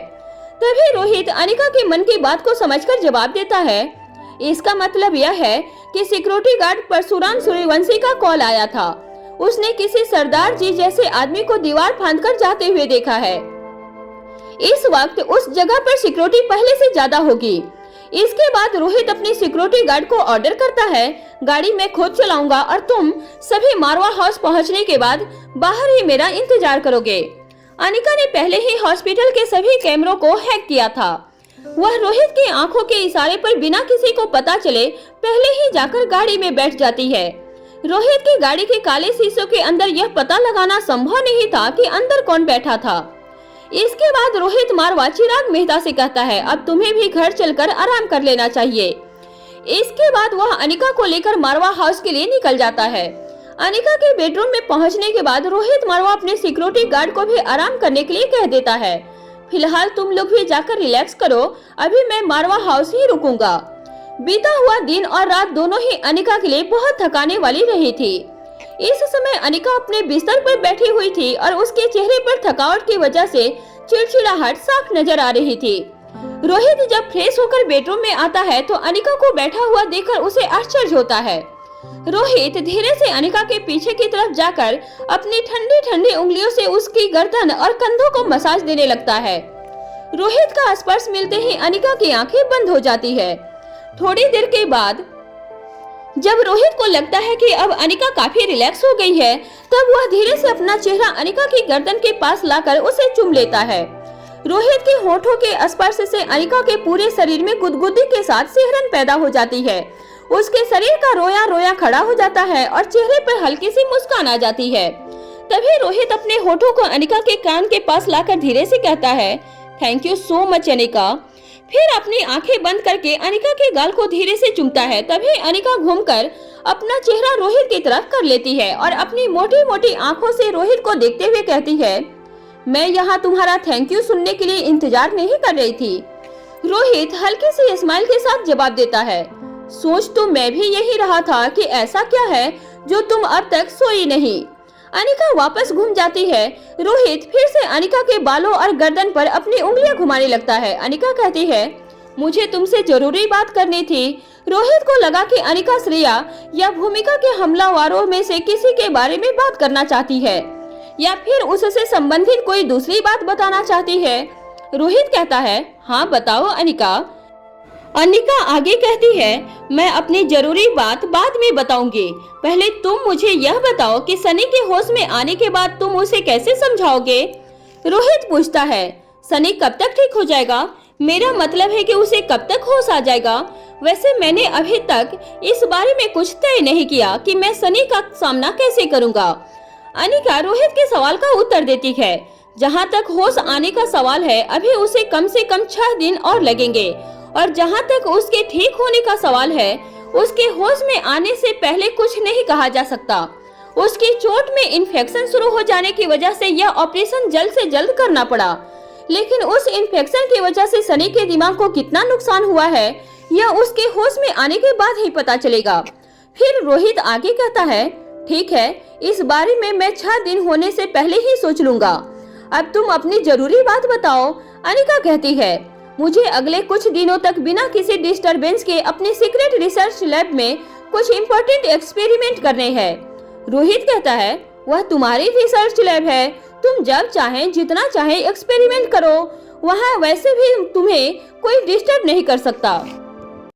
Speaker 2: तभी रोहित अनिका के मन की बात को समझकर जवाब देता है, इसका मतलब यह है कि सिक्योरिटी गार्ड परशुराम सूर्यवंशी का कॉल आया था। उसने किसी सरदार जी जैसे आदमी को दीवार फांदकर जाते हुए देखा है। इस वक्त उस जगह पर सिक्योरिटी पहले से ज्यादा होगी। इसके बाद रोहित अपने सिक्योरिटी गार्ड को ऑर्डर करता है, गाड़ी मैं खुद चलाऊंगा और तुम सभी मारवा हाउस पहुंचने के बाद बाहर ही मेरा इंतजार करोगे। अनिका ने पहले ही हॉस्पिटल के सभी कैमरों को हैक किया था। वह रोहित की आंखों के इशारे पर बिना किसी को पता चले पहले ही जाकर गाड़ी में बैठ जाती है। रोहित की गाड़ी के काले शीशों के अंदर यह पता लगाना संभव नहीं था कि अंदर कौन बैठा था। इसके बाद रोहित मारवा चिराग मेहता से कहता है, अब तुम्हें भी घर चलकर आराम कर लेना चाहिए। इसके बाद वह अनिका को लेकर मारवा हाउस के लिए निकल जाता है। अनिका के बेडरूम में पहुंचने के बाद रोहित मारवा अपने सिक्योरिटी गार्ड को भी आराम करने के लिए कह देता है, फिलहाल तुम लोग भी जाकर रिलैक्स करो, अभी मैं मारवा हाउस ही रुकूंगा। बीता हुआ दिन और रात दोनों ही अनिका के लिए बहुत थकाने वाली रही थी। इस समय अनिका अपने बिस्तर पर बैठी हुई थी और उसके चेहरे पर थकावट की वजह से चिड़चिड़ाहट साफ नजर आ रही थी। रोहित जब फ्रेश होकर बेडरूम में आता है तो अनिका को बैठा हुआ देखकर उसे आश्चर्य होता है। रोहित धीरे से अनिका के पीछे की तरफ जाकर अपनी ठंडी ठंडी उंगलियों से उसकी गर्दन और कंधों को मसाज देने लगता है। रोहित का स्पर्श मिलते ही अनिका की आंखें बंद हो जाती है। थोड़ी देर के बाद जब रोहित को लगता है कि अब अनिका काफी रिलैक्स हो गई है, तब वह धीरे से अपना चेहरा अनिका की गर्दन के पास लाकर उसे चूम लेता है। रोहित के होठों के स्पर्श से अनिका के पूरे शरीर में गुदगुदी के साथ सिहरन पैदा हो जाती है। उसके शरीर का रोया रोया खड़ा हो जाता है और चेहरे पर हल्की सी मुस्कान आ जाती है। तभी रोहित अपने होठों को अनिका के कान के पास लाकर धीरे से कहता है, thank you so much Anika. फिर अपनी आंखें बंद करके अनिका के गाल को धीरे से चूमता है। तभी अनिका घूमकर अपना चेहरा रोहित की तरफ कर लेती है और अपनी मोटी मोटी आंखों से रोहित को देखते हुए कहती है, मैं यहाँ तुम्हारा थैंक यू सुनने के लिए इंतजार नहीं कर रही थी। रोहित हल्की सी स्माइल के साथ जवाब देता है, सोच तो मैं भी यही रहा था कि ऐसा क्या है जो तुम अब तक सोई नहीं। अनिका वापस घूम जाती है। रोहित फिर से अनिका के बालों और गर्दन पर अपनी उंगलियां घुमाने लगता है। अनिका कहती है, मुझे तुमसे जरूरी बात करनी थी। रोहित को लगा कि अनिका श्रेया या भूमिका के हमलावरों में से किसी के बारे में बात करना चाहती है या फिर उससे संबंधित कोई दूसरी बात बताना चाहती है। रोहित कहता है, हाँ बताओ अनिका। अनिका आगे कहती है, मैं अपनी जरूरी बात बाद में बताऊंगी, पहले तुम मुझे यह बताओ कि सनी के होश में आने के बाद तुम उसे कैसे समझाओगे। रोहित पूछता है, सनी कब तक ठीक हो जाएगा? मेरा मतलब है कि उसे कब तक होश आ जाएगा। वैसे मैंने अभी तक इस बारे में कुछ तय नहीं किया कि मैं सनी का सामना कैसे करूंगा। अनिका रोहित के सवाल का उत्तर देती है, जहाँ तक होश आने का सवाल है अभी उसे कम से कम 6 दिन और लगेंगे और जहाँ तक उसके ठीक होने का सवाल है उसके होश में आने से पहले कुछ नहीं कहा जा सकता। उसकी चोट में इन्फेक्शन शुरू हो जाने की वजह से यह ऑपरेशन जल्द से जल्द करना पड़ा, लेकिन उस इन्फेक्शन की वजह से सनी के दिमाग को कितना नुकसान हुआ है यह उसके होश में आने के बाद ही पता चलेगा। फिर रोहित आगे कहता है, ठीक है, इस बारे में मैं 6 दिन होने से पहले ही सोच लूंगा। अब तुम अपनी जरूरी बात बताओ। अनिका कहती है, मुझे अगले कुछ दिनों तक बिना किसी डिस्टरबेंस के अपने सीक्रेट रिसर्च लैब में कुछ इम्पोर्टेंट एक्सपेरिमेंट करने हैं। रोहित कहता है, वह तुम्हारी रिसर्च लैब है, तुम जब चाहें जितना चाहें एक्सपेरिमेंट करो, वहाँ वैसे भी तुम्हें कोई डिस्टर्ब नहीं कर सकता।